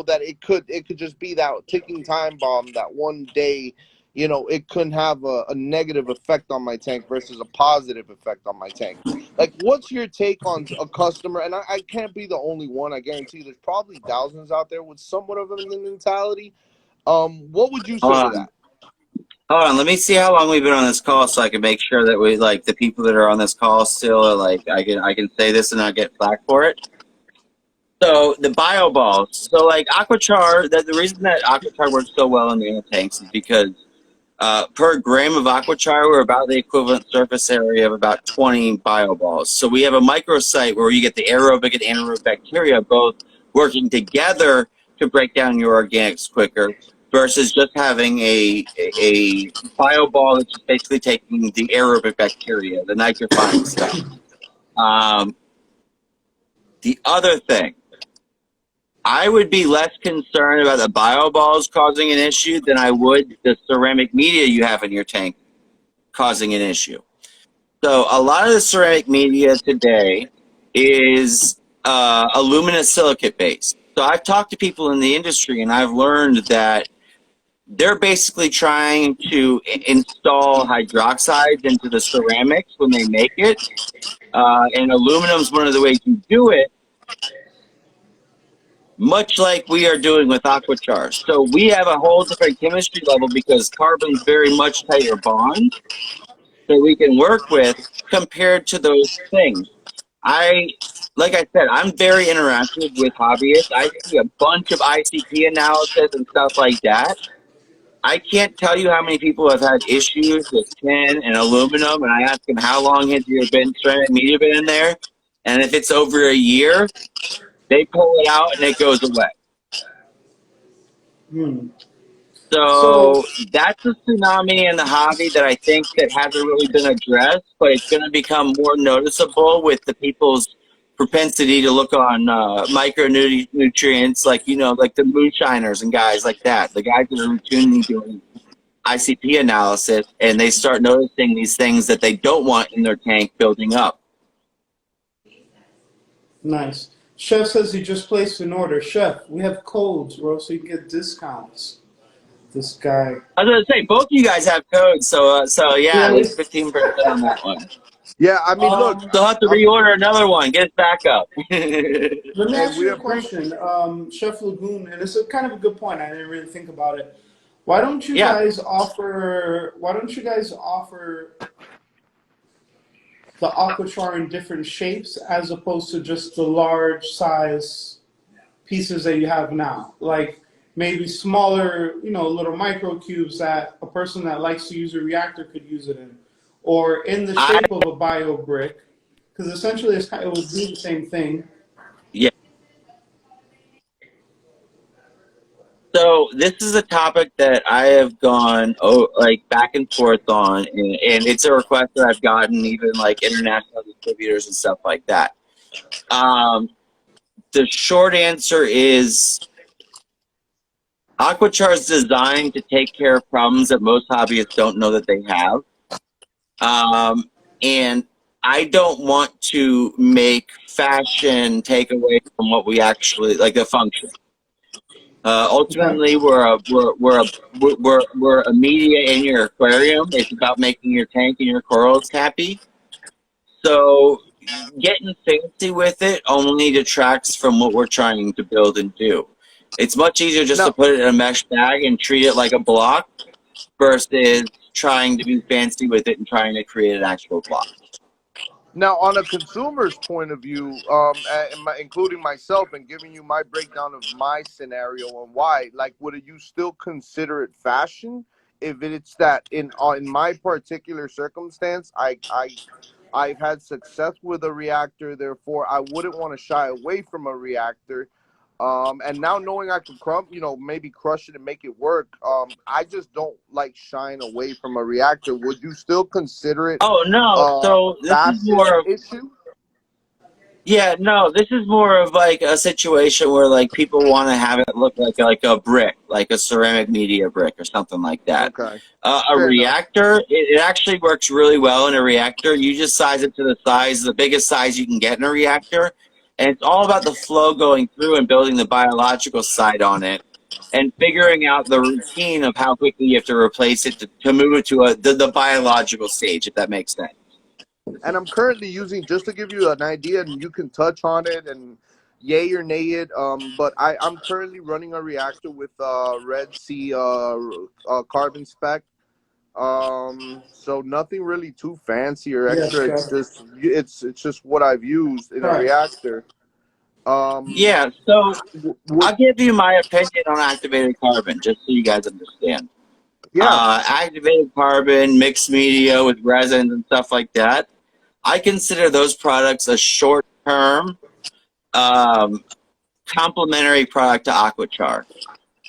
S4: that it could just be that ticking time bomb that one day, it couldn't have a negative effect on my tank versus a positive effect on my tank. Like, what's your take on a customer? And I can't be the only one. I guarantee there's probably thousands out there with somewhat of a mentality. What would you
S3: Hold
S4: say to
S3: on.
S4: that?
S3: Hold on. Let me see how long we've been on this call so I can make sure that we like the people that are on this call still are like I can say this and not get flack for it. So the bio balls. So like Aquachar, the reason that Aquachar works so well in the air tanks is because per gram of Aquachar, we're about the equivalent surface area of about 20 bio balls. So we have a microsite where you get the aerobic and anaerobic bacteria both working together to break down your organics quicker versus just having a bio ball that's just basically taking the aerobic bacteria, the nitrifying stuff. Um, the other thing, I would be less concerned about the bio balls causing an issue than I would the ceramic media you have in your tank causing an issue. So a lot of the ceramic media today is aluminosilicate based. So I've talked to people in the industry and I've learned that they're basically trying to install hydroxides into the ceramics when they make it. And aluminum is one of the ways you do it, much like we are doing with Aquachar. So we have a whole different chemistry level because carbon's very much tighter bond that we can work with compared to those things. Like I said, I'm very interactive with hobbyists. I see a bunch of ICP analysis and stuff like that. I can't tell you how many people have had issues with tin and aluminum, and I ask them how long has your ceramic media been in there, and if it's over a year, they pull it out and it goes away.
S1: Hmm. So,
S3: So that's a tsunami in the hobby that I think that hasn't really been addressed, but it's going to become more noticeable with the people's propensity to look on micronutrients, like like the moonshiners and guys like that, the guys that are routinely doing ICP analysis, and they start noticing these things that they don't want in their tank building up.
S1: nice. Chef says he just placed an order. Chef, we have codes, bro, so you can get discounts. This guy.
S3: I was going to say, both of you guys have codes, so yeah,
S1: Yeah,
S3: there's 15% on that one.
S4: Yeah, I mean, look,
S3: They'll have to reorder another one. Get it back up.
S1: let me
S4: hey,
S1: ask
S4: we
S1: you a
S4: appreciate.
S1: question, Chef Lagoon, and it's a kind of a good point. I didn't really think about it. Why don't you
S3: Yeah,
S1: guys offer? Why don't you guys offer the aquachar in different shapes as opposed to just the large size pieces that you have now? Like maybe smaller, little micro cubes that a person that likes to use a reactor could use it in, or in the
S3: I
S1: shape of a bio brick, because essentially it would be the same thing.
S3: yeah. So this is a topic that I have gone like back and forth on, and it's a request that I've gotten even like international distributors and stuff like that. The short answer is Aquachar is designed to take care of problems that most hobbyists don't know that they have. And I don't want to make fashion take away from what we actually like the function. Ultimately, we're a media in your aquarium. It's about making your tank and your corals happy. So getting fancy with it only detracts from what we're trying to build and do. It's much easier just to put it in a mesh bag and treat it like a block versus trying to be fancy with it and trying to create an actual block.
S4: Now, on a consumer's point of view, including myself, and giving you my breakdown of my scenario and why, like, would you still consider it fashion if it's that in my particular circumstance, I've had success with a reactor, therefore I wouldn't want to shy away from a reactor. And now knowing I could maybe crush it and make it work, I just don't like shying away from a reactor. Would you still consider it?
S3: Oh no! So this is more of
S4: issue.
S3: Yeah, no, this is more of like a situation where like people want to have it look like a brick, like a ceramic media brick or something like that.
S4: Okay.
S3: A reactor, it actually works really well in a reactor. You just size it to the biggest size you can get in a reactor. And it's all about the flow going through and building the biological side on it and figuring out the routine of how quickly you have to replace it to move it to the biological stage, if that makes sense.
S4: And I'm currently using, just to give you an idea, and you can touch on it and yay or nay it, but I'm currently running a reactor with Red Sea carbon spec. So nothing really too fancy or extra. It's just what I've used in a reactor.
S3: Yeah, so I'll give you my opinion on activated carbon, just so you guys understand.
S4: Yeah.
S3: Activated carbon, mixed media with resins and stuff like that. I consider those products a short-term complementary product to Aquachar.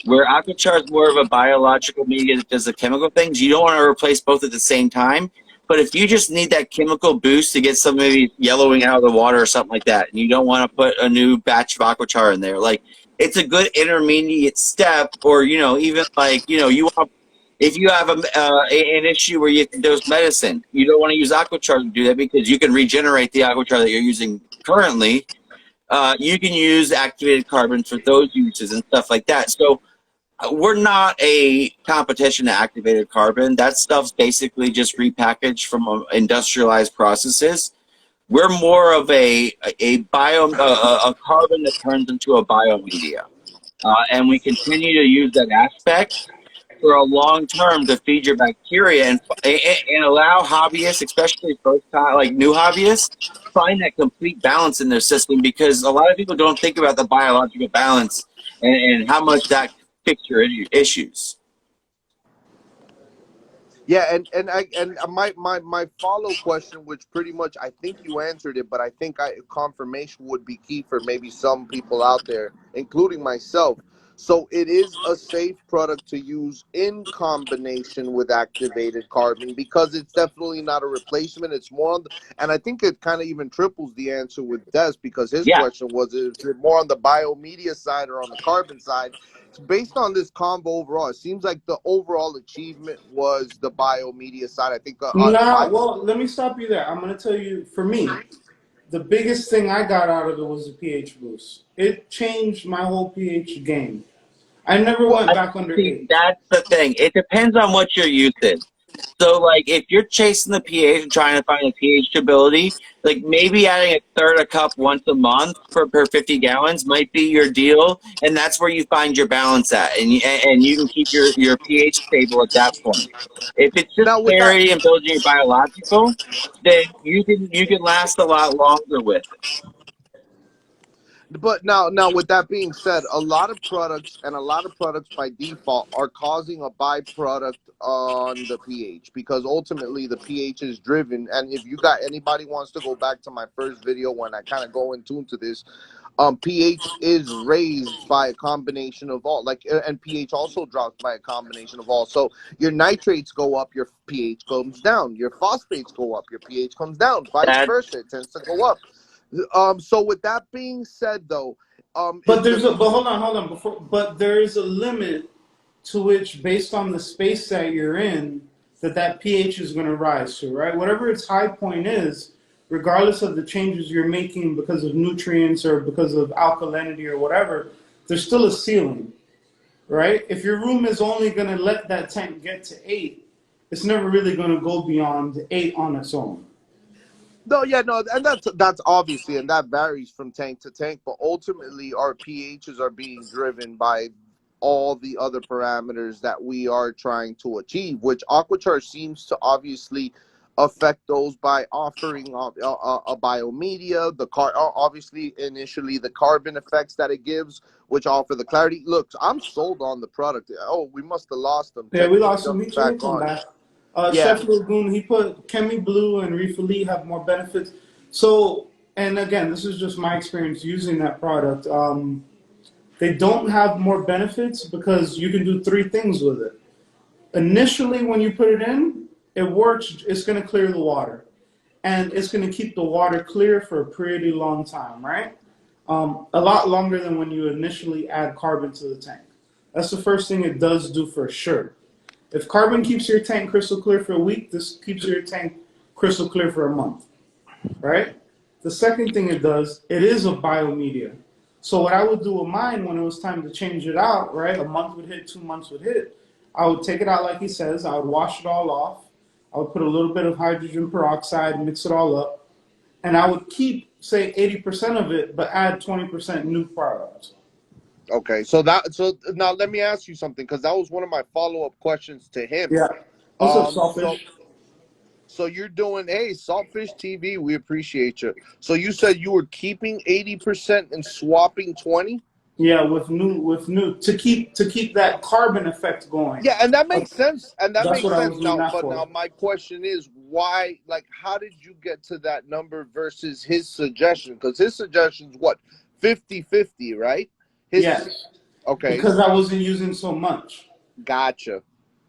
S3: Where Aquachar is more of a biological media that does the chemical things, you don't want to replace both at the same time. But if you just need that chemical boost to get some maybe yellowing out of the water or something like that, and you don't want to put a new batch of Aquachar in there, like it's a good intermediate step. Or even like you want, if you have an issue where you have to dose medicine, you don't want to use Aquachar to do that because you can regenerate the Aquachar that you're using currently. You can use activated carbon for those uses and stuff like that. So we're not a competition to activated carbon. That stuff's basically just repackaged from industrialized processes. We're more of a carbon that turns into a biomedia. And we continue to use that aspect for a long term to feed your bacteria and allow hobbyists, especially first time, like new hobbyists, find that complete balance in their system, because a lot of people don't think about the biological balance and how much that fix your issues.
S4: Yeah, and my follow question, which pretty much I think you answered it, but I think confirmation would be key for maybe some people out there, including myself. So it is a safe product to use in combination with activated carbon, because it's definitely not a replacement. It's more on and I think it kind of even triples the answer with Des, because his question was, is it more on the biomedia side or on the carbon side? Based on this combo overall, it seems like the overall achievement was the biomedia side. I think.
S1: Well, let me stop you there. I'm going to tell you, for me, the biggest thing I got out of it was the pH boost. It changed my whole pH game. I never went back under 8.
S3: That's the thing. It depends on what your use is. So, like, if you're chasing the pH and trying to find a pH stability, like maybe adding a third a cup once a month per 50 gallons might be your deal, and that's where you find your balance at, and you can keep your pH stable at that point. If it's just clarity and building your biological, then you can last a lot longer with it.
S4: But now, with that being said, a lot of products by default are causing a byproduct on the pH, because ultimately the pH is driven. And if you got anybody wants to go back to my first video when I kind of go in tune to this, pH is raised by a combination of all, and pH also drops by a combination of all. So your nitrates go up, your pH comes down. Your phosphates go up, your pH comes down. Vice versa, it tends to go up. So with that being said, though,
S1: But but hold on but there is a limit to which, based on the space that you're in, that pH is going to rise to, right? Whatever its high point is, regardless of the changes you're making because of nutrients or because of alkalinity or whatever, there's still a ceiling, right? If your room is only going to let that tank get to 8, it's never really going to go beyond 8 on its own.
S4: No, yeah, no, and that's obviously, and that varies from tank to tank, but ultimately our pHs are being driven by all the other parameters that we are trying to achieve, which Aquacharge seems to obviously affect those by offering a biomedia, obviously initially the carbon effects that it gives, which offer the clarity. Look, I'm sold on the product. Oh, we must have lost them.
S1: Yeah, we lost him. Me too. He'll come back.
S4: Yeah.
S1: Chef Lagoon, he put Chemi Blue and Reef Elite have more benefits. So, and again, this is just my experience using that product. They don't have more benefits because you can do 3 things with it. Initially, when you put it in, it works. It's going to clear the water, and it's going to keep the water clear for a pretty long time, right? A lot longer than when you initially add carbon to the tank. That's the first thing it does do for sure. If carbon keeps your tank crystal clear for a week, this keeps your tank crystal clear for a month, right? The second thing it does, it is a biomedia. So what I would do with mine when it was time to change it out, right? A month would hit, 2 months would hit. I would take it out like he says. I would wash it all off. I would put a little bit of hydrogen peroxide, mix it all up, and I would keep, say, 80% of it, but add 20% new product.
S4: Okay, so now let me ask you something, because that was one of my follow-up questions to him.
S1: Yeah. What's up, Saltfish?
S4: So you're doing, hey, Saltfish TV, we appreciate you. So you said you were keeping 80% and swapping 20?
S1: Yeah, with new to keep that carbon effect going.
S4: Yeah, and that makes sense. And that
S1: That's
S4: makes
S1: what I was
S4: sense.
S1: doing
S4: Now,
S1: that for.
S4: now my question is, why? Like, how did you get to that number versus his suggestion? Because his suggestion's what, 50-50, right?
S1: Yes.
S4: Okay.
S1: Because I wasn't using so much.
S4: Gotcha.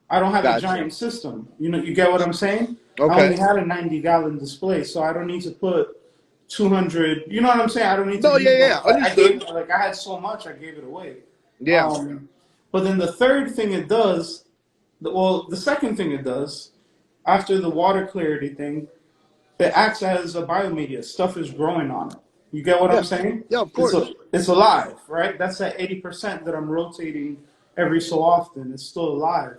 S1: I don't have a giant system. You get what I'm saying?
S4: Okay.
S1: I only had a 90-gallon display, so I don't need to put 200. You know what I'm saying? I don't need to.
S4: No, yeah. Understood.
S1: I had so much, I gave it away.
S4: Yeah.
S1: But then the third thing it does, the second thing it does, after the water clarity thing, it acts as a biomedia. Stuff is growing on it. You get what I'm saying?
S4: Yeah, of course.
S1: It's alive, right? That's that 80% that I'm rotating every so often. It's still alive.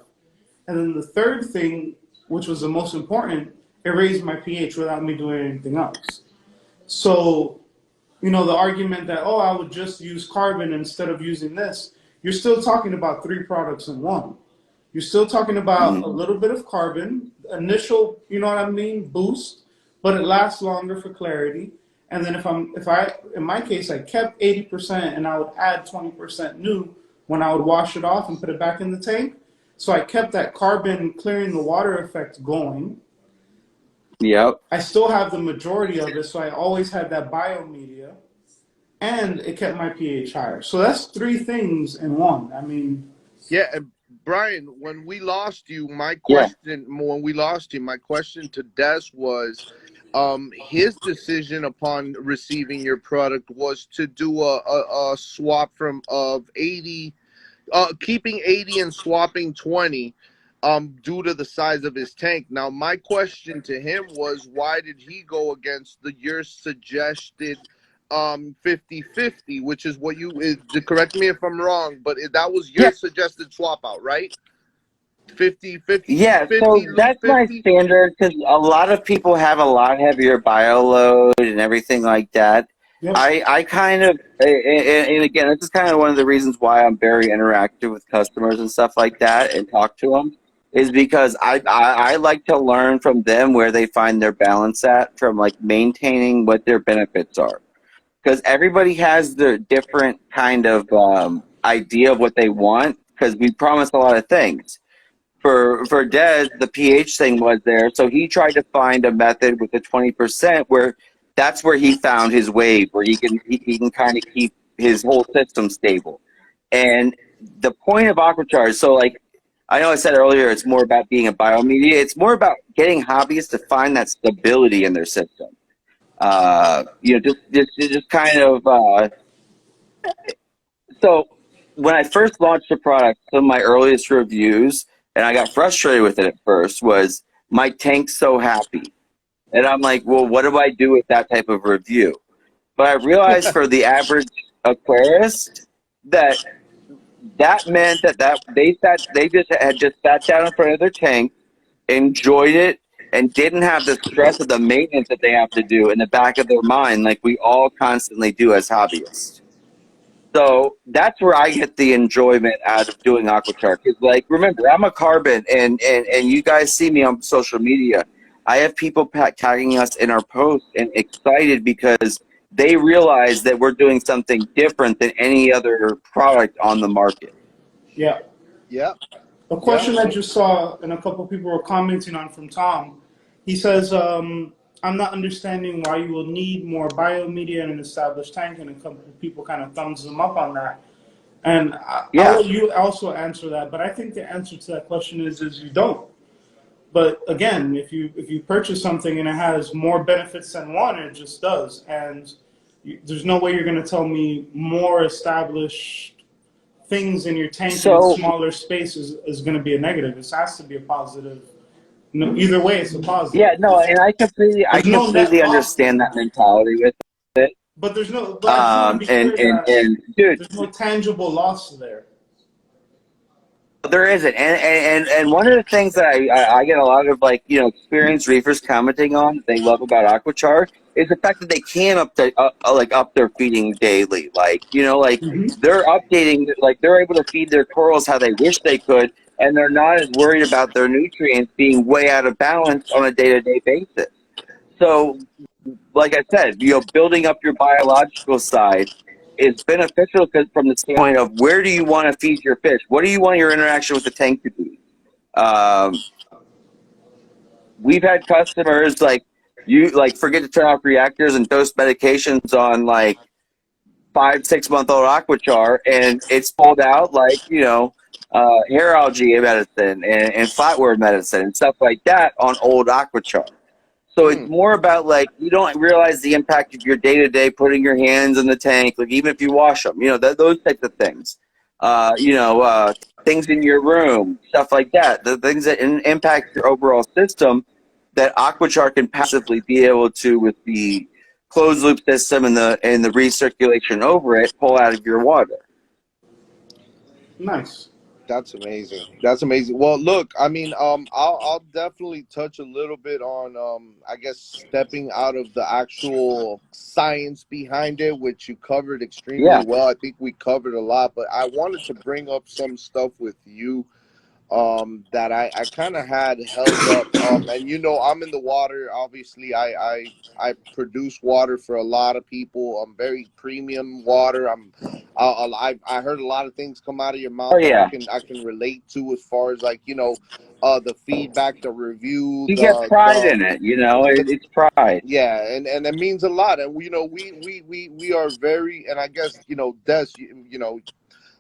S1: And then the third thing, which was the most important, it raised my pH without me doing anything else. So, the argument that, I would just use carbon instead of using this, you're still talking about 3 products in one. You're still talking about a little bit of carbon, initial, you know what I mean, boost, but it lasts longer for clarity. And then in my case, I kept 80% and I would add 20% new when I would wash it off and put it back in the tank. So I kept that carbon clearing the water effect going.
S3: Yep.
S1: I still have the majority of it, so I always had that biomedia, and it kept my pH higher. So that's 3 things in one. I mean,
S4: yeah. And Brian, when we lost you, my question to Des was, his decision upon receiving your product was to do a swap of 80. Keeping 80 and swapping 20 due to the size of his tank. Now, my question to him was, why did he go against your suggested 50-50, which is what correct me if I'm wrong, but that was your suggested swap out, right? 50-50?
S3: Yeah, 50, so that's 50? My standard, because a lot of people have a lot heavier bio load and everything like that. Yep. I kind of, and again, this is kind of one of the reasons why I'm very interactive with customers and stuff like that and talk to them, is because I like to learn from them where they find their balance at, from like maintaining what their benefits are. Because everybody has their different kind of idea of what they want, because we promise a lot of things. For Des, the pH thing was there, so he tried to find a method with the 20% where that's where he found his wave, where he can kind of keep his whole system stable. And the point of Aquacharge, so like I know I said earlier, it's more about being a biomedia. It's more about getting hobbyists to find that stability in their system. Just kind of. So when I first launched the product, some of my earliest reviews, and I got frustrated with it at first, was my tank's so happy. And I'm like, well, what do I do with that type of review? But I realized for the average aquarist that meant that they just sat down in front of their tank, enjoyed it, and didn't have the stress of the maintenance that they have to do in the back of their mind like we all constantly do as hobbyists. So that's where I get the enjoyment out of doing Aquachar. Because, like, remember, I'm a carbon, and you guys see me on social media. I have people tagging us in our posts and excited because they realize that we're doing something different than any other product on the market.
S1: Yeah.
S4: Yeah.
S1: A question I just saw, and a couple people were commenting on from Tom. He says, I'm not understanding why you will need more biomedia in an established tank, and a couple of people kind of thumbs them up on that. And I'll let you also answer that, but I think the answer to that question is you don't. But again, if you purchase something and it has more benefits than one, it just does. And there's no way you're going to tell me more established things in your tank in smaller spaces is going to be a negative. It has to be a positive. No, either way, it's a positive.
S3: Yeah, no, and I completely understand that mentality with it.
S1: But there's no. But I just want to be clear that
S3: dude,
S1: there's no tangible loss there.
S3: There isn't, and one of the things that I get a lot of experienced reefers commenting on they love about Aquachar is the fact that they can up their feeding daily. They're updating, they're able to feed their corals how they wish they could, and they're not as worried about their nutrients being way out of balance on a day-to-day basis. So, like I said, building up your biological side is beneficial because from the standpoint of where do you want to feed your fish? What do you want your interaction with the tank to be? We've had customers forget to turn off reactors and dose medications on 5-6 month old Aquachar, and it's pulled out hair algae medicine and flatworm medicine and stuff like that on old Aquachar. So it's more about you don't realize the impact of your day to day putting your hands in the tank, even if you wash them, those types of things. Things in your room, stuff like that. The things that impact your overall system that Aquachar can passively be able to, with the closed loop system and the recirculation over it, pull out of your water.
S1: Nice.
S4: That's amazing. That's amazing. Well, look, I mean, I'll definitely touch a little bit on, I guess, stepping out of the actual science behind it, which you covered extremely well. I think we covered a lot, but I wanted to bring up some stuff with you that I kind of had held up. And I'm in the water. Obviously, I produce water for a lot of people. I'm very premium water. I heard a lot of things come out of your mouth that I can relate to as far as the feedback, the review.
S3: You get pride in it, it's pride.
S4: Yeah, and it means a lot. And we are very, and I guess Des,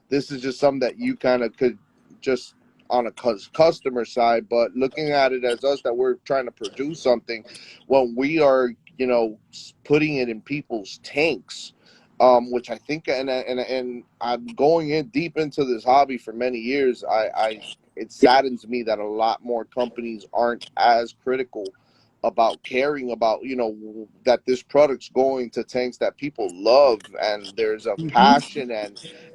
S4: this is just something that you kind of could just on a customer side, but looking at it as us that we're trying to produce something when we are putting it in people's tanks, which I think and I'm going in deep into this hobby for many years. It saddens me that a lot more companies aren't as critical about caring about that this product's going to tanks that people love, and there's a passion,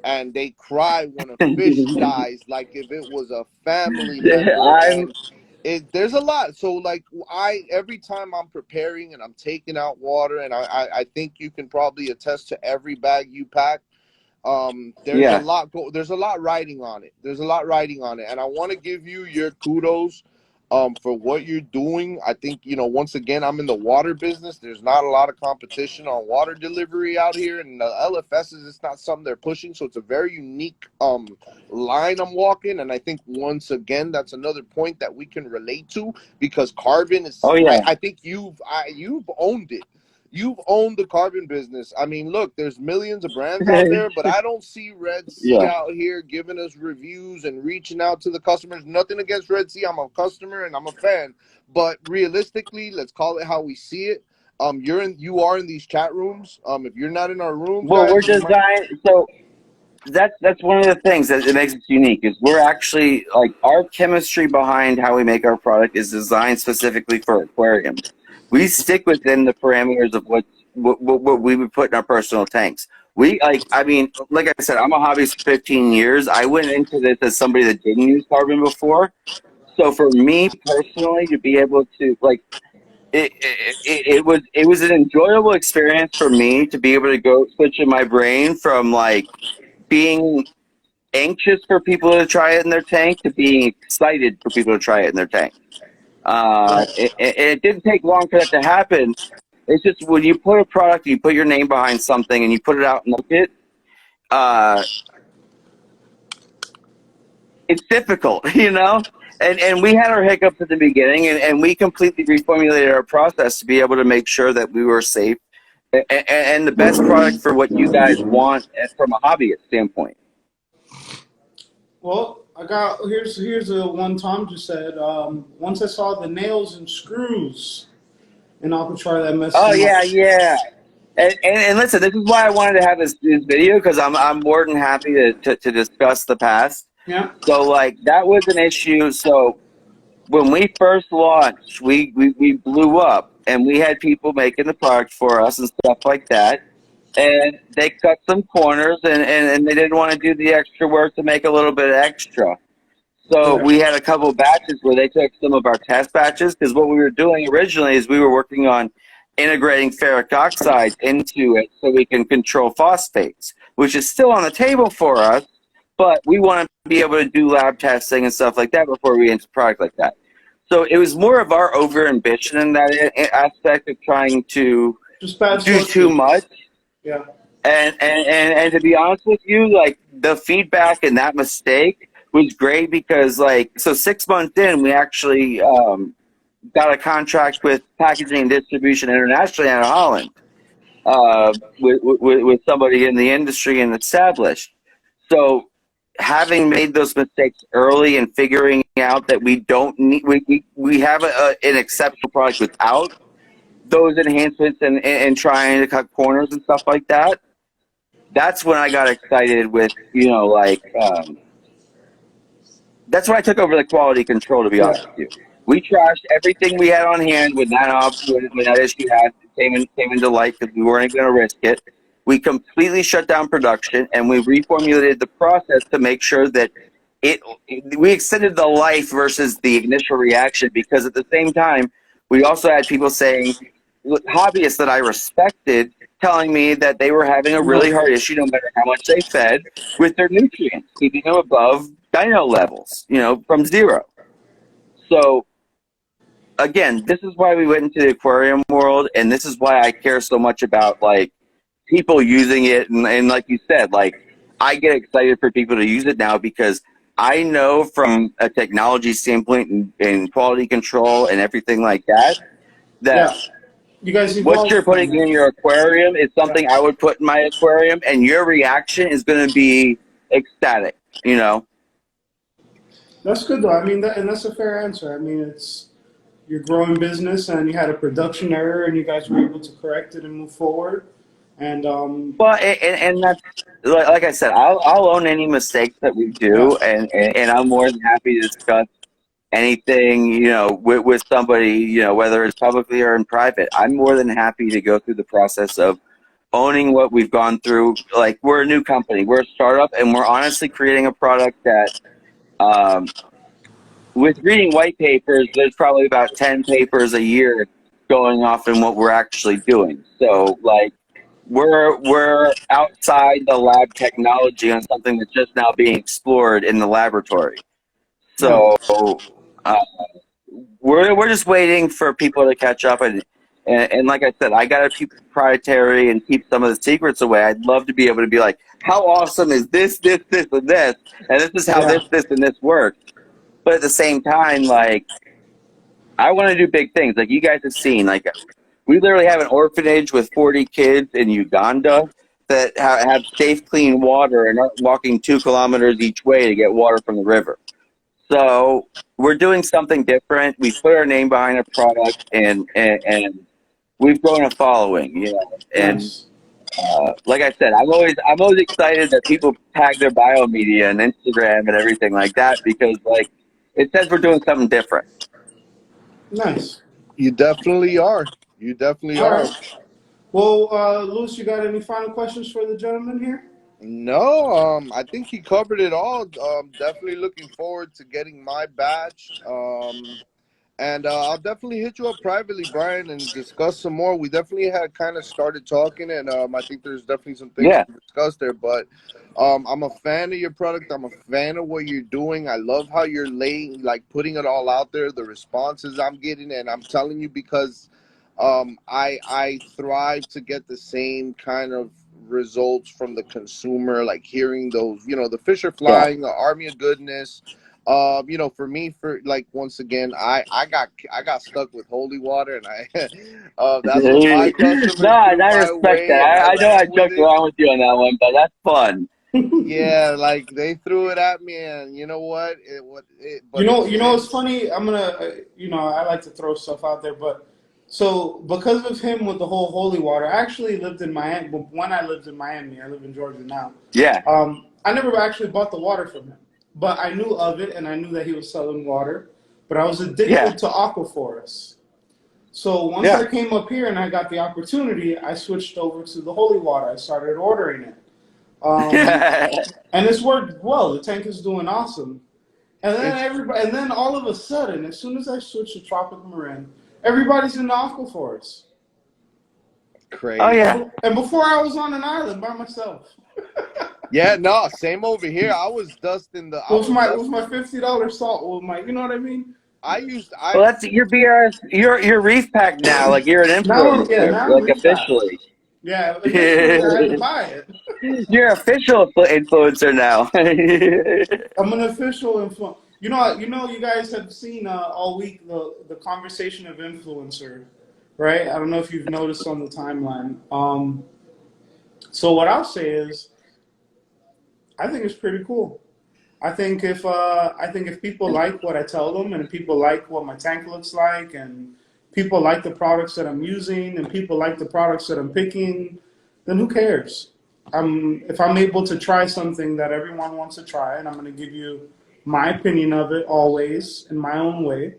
S4: and they cry when a fish dies like if it was a family member. There's a lot. So every time I'm preparing and I'm taking out water, and I think you can probably attest to every bag you pack, there's a lot riding on it. And I want to give you your kudos for what you're doing. I think once again, I'm in the water business. There's not a lot of competition on water delivery out here, and the LFSs, it's not something they're pushing, so it's a very unique line I'm walking. And I think once again, that's another point that we can relate to, because carbon is I think you've owned it. You've owned the carbon business. I mean, look, there's millions of brands out there, but I don't see Red Sea out here giving us reviews and reaching out to the customers. Nothing against Red Sea. I'm a customer and I'm a fan. But realistically, let's call it how we see it. you are in these chat rooms. If you're not in our rooms,
S3: Well,
S4: guys,
S3: we're designed so. That's one of the things that it makes us unique is we're actually like our chemistry behind how we make our product is designed specifically for aquariums. We stick within the parameters of what we would put in our personal tanks. We like I said, I'm a hobbyist for 15 years. I went into this as somebody that didn't use carbon before. So for me personally to be able to like it was an enjoyable experience for me to be able to go switch in my brain from like being anxious for people to try it in their tank to being excited for people to try it in their tank. It didn't take long for that to happen. It's just when you put a product, you put your name behind something, and you put it out in the market, it's difficult, you know? And we had our hiccups at the beginning, and we completely reformulated our process to be able to make sure that we were safe and the best product for what you guys want from a hobbyist standpoint.
S1: Well, here's a one Tom just said. Once I saw the nails and screws in Alcatraz, that messed
S3: Oh
S1: him up.
S3: yeah. And listen, this is why I wanted to have this video because I'm more than happy to discuss the past.
S1: Yeah.
S3: So like that was an issue. So when we first launched, we blew up and we had people making the product for us and stuff like that. And they cut some corners and they didn't want to do the extra work to make a little bit extra. So we had a couple of batches where they took some of our test batches because what we were doing originally is we were working on integrating ferric oxides into it so we can control phosphates, which is still on the table for us, but we want to be able to do lab testing and stuff like that before we enter a product like that. So it was more of our over ambition in that aspect of trying to do too much.
S1: Yeah.
S3: And to be honest with you, like the feedback and that mistake was great because like, so 6 months in, we actually got a contract with packaging and distribution internationally out of Holland with somebody in the industry and established. So having made those mistakes early and figuring out that we don't need, we have an exceptional product without those enhancements and trying to cut corners and stuff like that. That's when I got excited with, you know, like, that's when I took over the quality control, to be honest with you. We trashed everything we had on hand when that issue came into light because we weren't going to risk it. We completely shut down production and we reformulated the process to make sure that we extended the life versus the initial reaction because at the same time, we also had people saying, hobbyists that I respected telling me that they were having a really hard issue no matter how much they fed with their nutrients, keeping them above dino levels, you know, from zero. So again, this is why we went into the aquarium world, and this is why I care so much about like people using it, and like you said, like I get excited for people to use it now because I know from a technology standpoint and quality control and everything like that
S1: you guys
S3: what you're putting in your aquarium is something I would put in my aquarium, and your reaction is going to be ecstatic, you know?
S1: That's good, though. I mean, that's a fair answer. I mean, it's your growing business, and you had a production error, and you guys were able to correct it and move forward. And
S3: well, and that's like I said, I'll own any mistakes that we do, and I'm more than happy to discuss anything, you know, with somebody, you know, whether it's publicly or in private. I'm more than happy to go through the process of owning what we've gone through. Like, we're a new company, we're a startup, and we're honestly creating a product that, with reading white papers, there's probably about 10 papers a year going off in what we're actually doing. So, like, we're outside the lab technology on something that's just now being explored in the laboratory. So we're just waiting for people to catch up, and like I said, I got to keep proprietary and keep some of the secrets away. I'd love to be able to be like, how awesome is this, and this, and this is how this, and this works. But at the same time, like, I want to do big things. Like you guys have seen, like we literally have an orphanage with 40 kids in Uganda that have safe, clean water and aren't walking 2 kilometers each way to get water from the river. So we're doing something different. We put our name behind a product, and we've grown a following, you know, and
S1: Nice.
S3: like I said, I'm always excited that people tag their bio media and Instagram and everything like that because like it says we're doing something different.
S1: Nice.
S4: You definitely are. You definitely
S1: All
S4: are.
S1: right. Well, Louis, you got any final questions for the gentleman here?
S4: No, I think he covered it all. Definitely looking forward to getting my badge. And I'll definitely hit you up privately, Brian, and discuss some more. We definitely had kind of started talking, and I think there's definitely some things
S3: Yeah.
S4: to discuss there. But I'm a fan of your product. I'm a fan of what you're doing. I love how you're putting it all out there, the responses I'm getting, and I'm telling you because I thrive to get the same kind of results from the consumer, like hearing those, the fish are
S3: Yeah.
S4: flying, the army of goodness. For me, for like once again, I got stuck with holy water, and I that's what my
S3: No,
S4: customers
S3: and
S4: threw
S3: I
S4: my
S3: respect
S4: way,
S3: that.
S4: and I
S3: I know I
S4: ran with
S3: joked
S4: it.
S3: around with you on that one, but that's fun.
S4: Yeah, like they threw it at me, and you know what? But
S1: You know, it's funny. I'm gonna, I like to throw stuff out there, but so because of him with the whole holy water, I actually lived in Miami. When I lived in Miami, I live in Georgia now.
S3: Yeah.
S1: I never actually bought the water from him, but I knew of it, and I knew that he was selling water. But I was
S3: Yeah.
S1: addicted to aquaforest. So once
S3: Yeah.
S1: I came up here and I got the opportunity, I switched over to the holy water. I started ordering it, um, and it's worked well. The tank is doing awesome.
S4: it's
S1: And then all of a sudden, as soon as I switched to tropical marin, everybody's in the aquaforest.
S3: Oh
S4: crazy.
S3: yeah.
S1: And before I was on an island by myself
S4: Yeah, no, same over here. I was
S1: with my
S4: dusting.
S1: $50 salt with my, you know what I mean?
S4: I used I
S3: Well, that's your BRS. You're Reef Pack now. Like you're an influencer,
S1: Now I'm
S3: like
S1: repacked.
S3: officially.
S1: Yeah, initially I had to buy it.
S3: You're official influencer now.
S1: I'm an official influencer. You guys have seen all week the conversation of influencer, right? I don't know if you've noticed on the timeline. So what I'll say is, I think it's pretty cool. I think if people like what I tell them, and people like what my tank looks like, and people like the products that I'm using, and people like the products that I'm picking, then who cares? If I'm able to try something that everyone wants to try, and I'm going to give you my opinion of it always in my own way,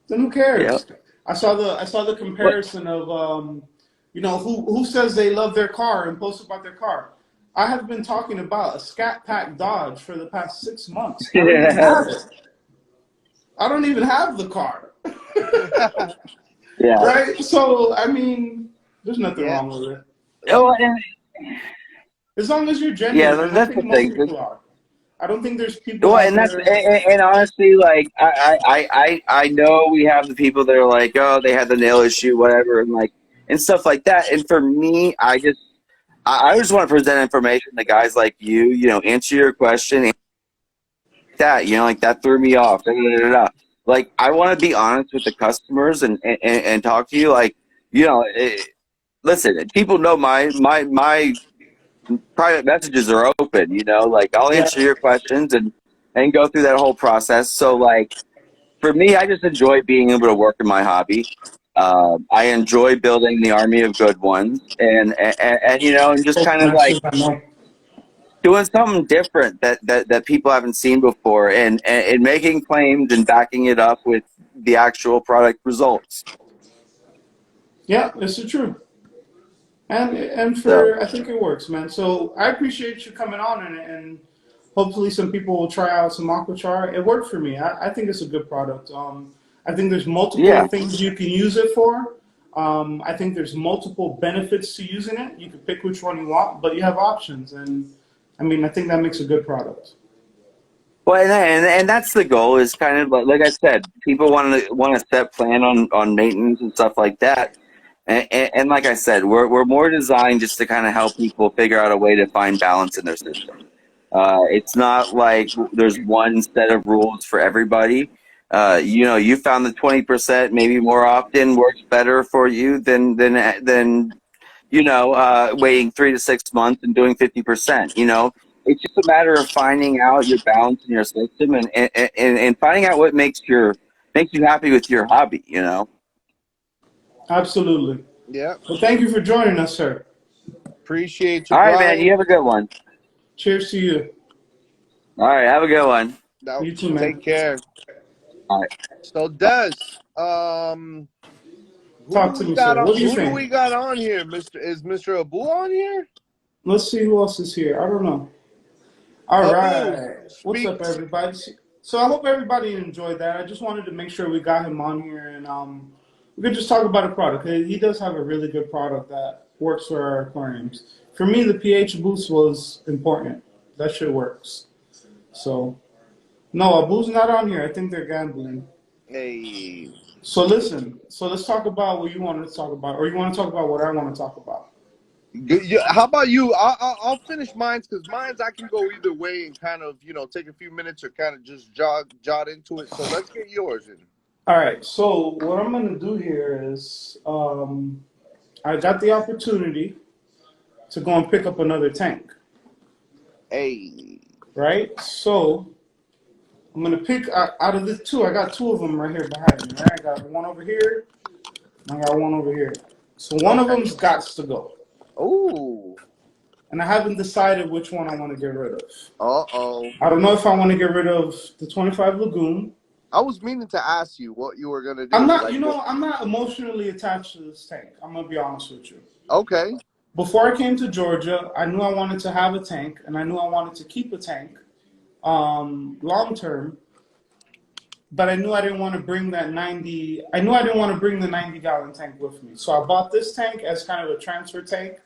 S1: then who
S3: Yeah.
S1: cares? I saw the
S3: What?
S1: comparison of who says they love their car and posts about their car. I have been talking about a Scat Pack Dodge for the past 6 months. I don't even have it. I don't even have the car.
S3: Yeah.
S1: Right? So I mean, there's nothing
S4: yeah.
S1: wrong with it.
S3: Oh, and,
S1: As long as you're
S3: yeah.
S1: genuine, and I
S3: That's the
S1: think most
S3: thing.
S1: people are. I don't think there's people
S3: Well,
S1: out
S3: and
S1: there.
S3: and honestly, like I know we have the people that are like, oh, they had the nail issue, whatever, and like and stuff like that. And for me, I just want to present information to guys like you know, answer your question, and that, you know, like that threw me off. Da, da, da, da. Like I want to be honest with the customers and talk to you, like, you know, listen, people know my private messages are open, you know, like I'll
S1: Yeah,
S3: answer your questions and go through that whole process. So like for me, I just enjoy being able to work in my hobby. I enjoy building the army of good ones and you know, and just kind of like
S1: I know.
S3: doing something different that people haven't seen before and making claims and backing it up with the actual product results.
S1: Yeah, it's the truth.
S3: So
S1: I think it works, man. So I appreciate you coming on, and hopefully some people will try out some Aquachar. It worked for me. I think it's a good product. I think there's multiple
S3: yeah.
S1: things you can use it for. I think there's multiple benefits to using it. You can pick which one you want, but you have options, and I mean, I think that makes a good product.
S3: Well, and that's the goal is kind of like I said, people want to set plan on maintenance and stuff like that. And like I said, we're more designed just to kind of help people figure out a way to find balance in their system. It's not like there's one set of rules for everybody. You know, you found the 20% maybe more often works better for you than you know, waiting 3 to 6 months and doing 50%. You know, it's just a matter of finding out your balance in your system and finding out what makes you happy with your hobby. You know.
S1: Absolutely.
S4: Yeah.
S1: Well, thank you for joining us, sir.
S4: Appreciate you,
S3: All right, man.
S4: Brian.
S3: You have a good one.
S1: Cheers to you.
S3: All right, have a good one.
S4: Now,
S1: You too, man.
S4: take care.
S3: All right.
S4: So, Des,
S1: Talk to me, sir. What do you
S4: who do
S1: think?
S4: we got on here? Is Mr. Abu on here?
S1: Let's see who else is here. I don't know. All
S4: Abu,
S1: right. What's
S4: speak.
S1: up, everybody? So I hope everybody enjoyed that. I just wanted to make sure we got him on here and we could just talk about a product. He does have a really good product that works for our aquariums. For me, the pH boost was important. That shit works. So no, Abu's not on here. I think they're gambling.
S4: Hey.
S1: So listen. So let's talk about what you wanted to talk about, or you want to talk about what I want to talk about.
S4: How about you? I'll finish mine's because mine's I can go either way and kind of take a few minutes or kind of just jot into it. So let's get yours in.
S1: All right. So what I'm gonna do here is I got the opportunity to go and pick up another tank.
S4: Hey.
S1: Right. So I'm gonna pick out of the two. I got two of them right here behind me. Right. I got one over here. And I got one over here. So one of them's got to go.
S4: Ooh.
S1: And I haven't decided which one I want to get rid of.
S4: Uh-oh.
S1: I don't know if I want to get rid of the 25 Lagoon.
S4: I was meaning to ask you what you were going to do.
S1: I'm not emotionally attached to this tank. I'm going to be honest with you.
S4: Okay.
S1: Before I came to Georgia, I knew I wanted to have a tank, and I knew I wanted to keep a tank long term. But I knew I didn't want to bring that 90. I knew I didn't want to bring the 90-gallon tank with me. So I bought this tank as kind of a transfer tank.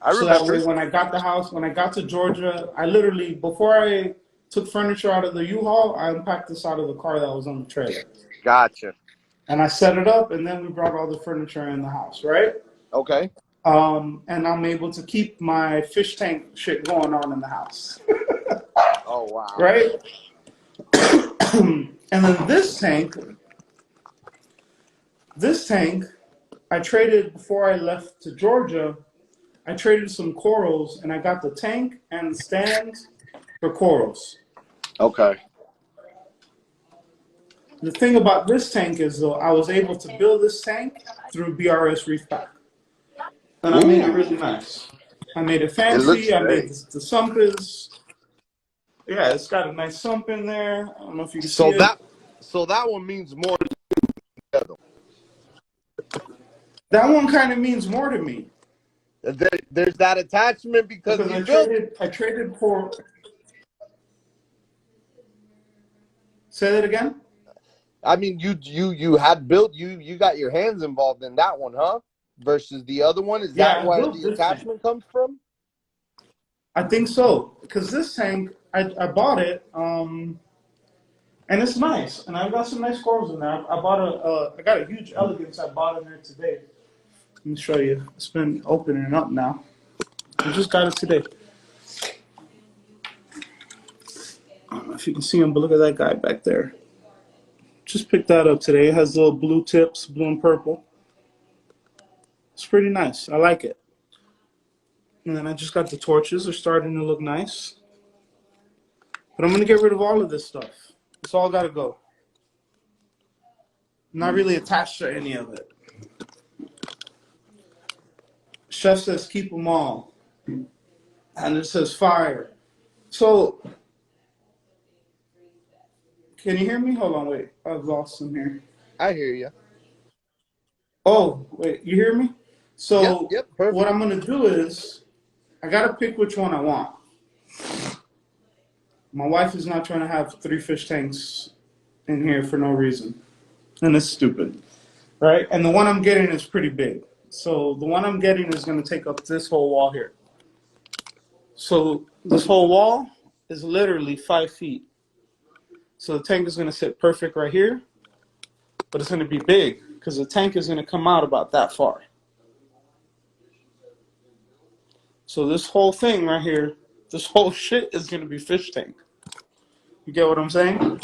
S1: So that way, when I got the house, when I got to Georgia, I literally, before I took furniture out of the U-Haul, I unpacked this out of the car that was on the trailer.
S4: Gotcha.
S1: And I set it up, and then we brought all the furniture in the house, right?
S4: Okay.
S1: And I'm able to keep my fish tank shit going on in the house.
S4: Oh, wow.
S1: Right? And then this tank, I traded before I left to Georgia. I traded some corals, and I got the tank and the stands for corals.
S4: Okay.
S1: The thing about this tank is, though, I was able to build this tank through BRS Reef Pack. And I made it really nice. I made it fancy. I made the sump is, yeah, it's got a nice sump in there. I don't know if you can see it.
S4: So that one means more to you.
S1: That one kind of means more to me.
S4: There's that attachment because
S1: I traded for. Say that again.
S4: I mean, you had built you got your hands involved in that one, huh? Versus the other one, is that where the attachment comes from?
S1: I think so, because this tank I bought it, and it's nice, and I've got some nice corals in there. I got a huge elegance I bought in there today. Let me show you. It's been opening up now. I just got it today. I don't know if you can see him, but look at that guy back there. Just picked that up today. It has little blue tips, blue and purple. It's pretty nice. I like it. And then I just got the torches. They're starting to look nice. But I'm going to get rid of all of this stuff. It's all got to go. I'm not really attached to any of it. Chef says keep them all. And it says fire. So, can you hear me? Hold on, wait. I've lost him here.
S4: I hear you.
S1: Oh, wait. You hear me? So,
S4: yep, perfect.
S1: What I'm going to do is, I got to pick which one I want. My wife is not trying to have 3 fish tanks in here for no reason. And it's stupid. Right? And the one I'm getting is pretty big. So the one I'm getting is going to take up this whole wall here. So this whole wall is literally 5 feet. So the tank is going to sit perfect right here. But it's going to be big because the tank is going to come out about that far. So this whole thing right here, this whole shit is going to be fish tank. You get what I'm saying?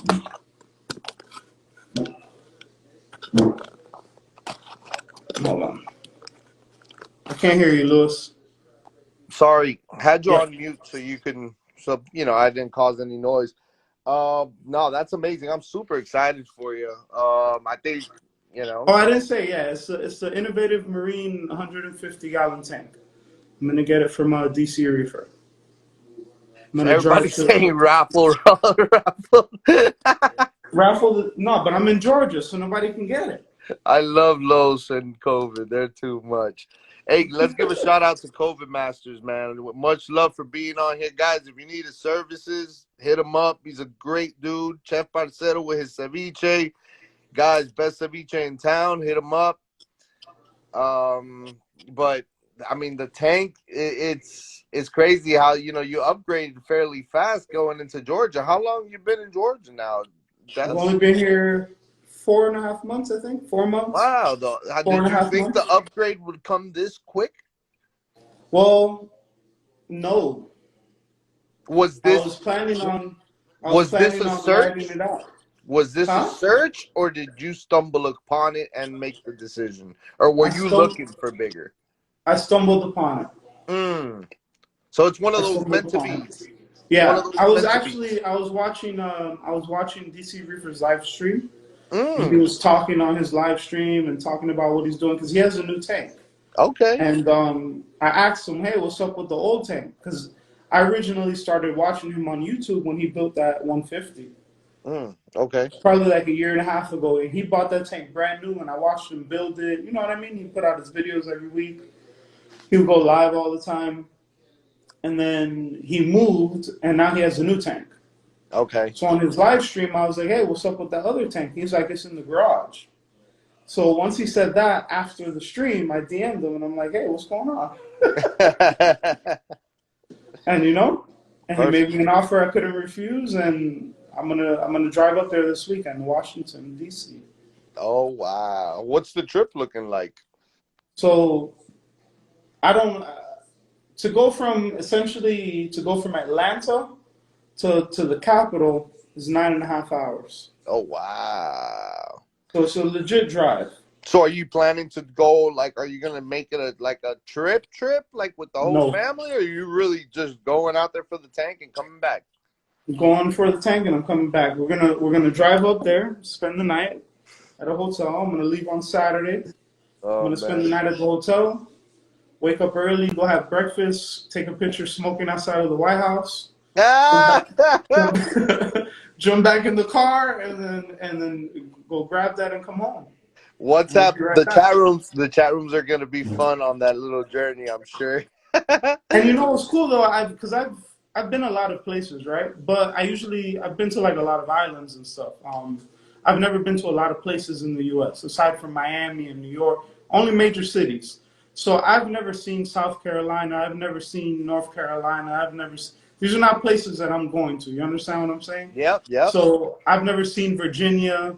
S1: Hold on. I can't hear you, Lewis.
S4: Sorry, had you on mute so you can, I didn't cause any noise. No, that's amazing. I'm super excited for you. I think, you
S1: Oh,
S4: know.
S1: I didn't say, yeah. It's the innovative marine 150-gallon tank. I'm gonna get it from DC Reefer. I'm
S4: So
S1: gonna drive
S4: everybody's
S1: to
S4: saying raffle, raffle.
S1: raffle. No, but I'm in Georgia, so nobody can get it.
S4: I love Los and COVID. They're too much. Hey, let's give a shout out to COVID Masters, man. Much love for being on here, guys. If you need his services, hit him up. He's a great dude. Chef Parcero with his ceviche. Guys, best ceviche in town. Hit him up. But I mean, the tank, it's crazy how you upgraded fairly fast going into Georgia. How long you been in Georgia now,
S1: I've
S4: Des?
S1: only been here 4.5 months, I think. 4 months,
S4: Wow, though.
S1: four and
S4: Did
S1: a
S4: you
S1: half
S4: think the
S1: months.
S4: upgrade would come this quick?
S1: Well, no.
S4: Was
S1: I
S4: this
S1: was planning on I was
S4: was this
S1: planning
S4: a
S1: on riding
S4: search?
S1: it out.
S4: Was this a
S1: Huh?
S4: search, or did you stumble upon it and make the decision, or were
S1: I
S4: you
S1: stumbled
S4: looking for bigger?
S1: I stumbled upon it.
S4: Mm. So it's one of
S1: I
S4: those
S1: stumbled
S4: meant to
S1: upon it.
S4: be's. It's one of
S1: Yeah,
S4: those meant to be's.
S1: I was watching DC Reefer's live stream. And he
S4: Mm.
S1: was talking on his live stream and talking about what he's doing because he has a new tank.
S4: Okay.
S1: And I asked him, "Hey, what's up with the old tank?" Because I originally started watching him on YouTube when he built that 150,
S4: Okay.
S1: probably like a year and a half ago. And he bought that tank brand new, and I watched him build it. You know what I mean? He put out his videos every week. He would go live all the time. And then he moved, and now he has a new tank.
S4: Okay.
S1: So on his live stream, I was like, "Hey, what's up with that other tank?" He's like, "It's in the garage." So once he said that after the stream, I DM'd him and I'm like, "Hey, what's going on?" And and he made
S4: Perfect.
S1: me an offer I couldn't refuse, and I'm gonna drive up there this weekend, Washington D.C.
S4: Oh wow. What's the trip looking like?
S1: So I don't to go from Atlanta to the capital is 9.5 hours.
S4: Oh wow.
S1: So it's a legit drive.
S4: So are you planning to go, like, are you gonna make it a trip like with the whole
S1: No,
S4: family, or are you really just going out there for the tank and coming back?
S1: I'm going for the tank and I'm coming back. We're gonna drive up there, spend the night at a hotel. I'm gonna leave on Saturday. I'm
S4: Oh
S1: gonna spend the
S4: man.
S1: night at the hotel. Wake up early, go have breakfast, take a picture smoking outside of the White House. Jump
S4: Ah!
S1: back, jump, jump back in the car, and then go grab that and come home.
S4: What's
S1: I'm gonna be
S4: happened?
S1: right back.
S4: The chat rooms are gonna be fun on that little journey, I'm sure.
S1: And what's cool though, I've been a lot of places, right? But I've been to like a lot of islands and stuff. I've never been to a lot of places in the U.S. aside from Miami and New York, only major cities. So I've never seen South Carolina. I've never seen North Carolina. These are not places that I'm going to. You understand what I'm saying?
S4: Yep, yep.
S1: So I've never seen Virginia.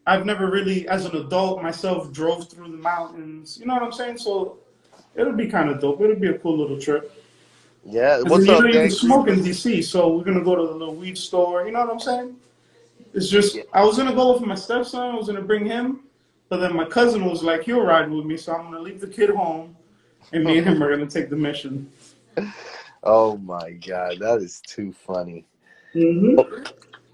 S1: I've never really, as an adult myself, drove through the mountains. You know what I'm saying? So it'll be kind of dope. It'll be a cool little trip.
S4: Yeah.
S1: And then
S4: What's up,
S1: you can
S4: gang?
S1: smoke in DC, so we're gonna go to the little weed store. You know what I'm saying? It's just
S4: Yeah.
S1: I was gonna go with my stepson. I was gonna bring him, but then my cousin was like, "He'll ride with me," so I'm gonna leave the kid home, and me and him are gonna take the mission.
S4: Oh my god, that is too funny.
S1: Mm-hmm.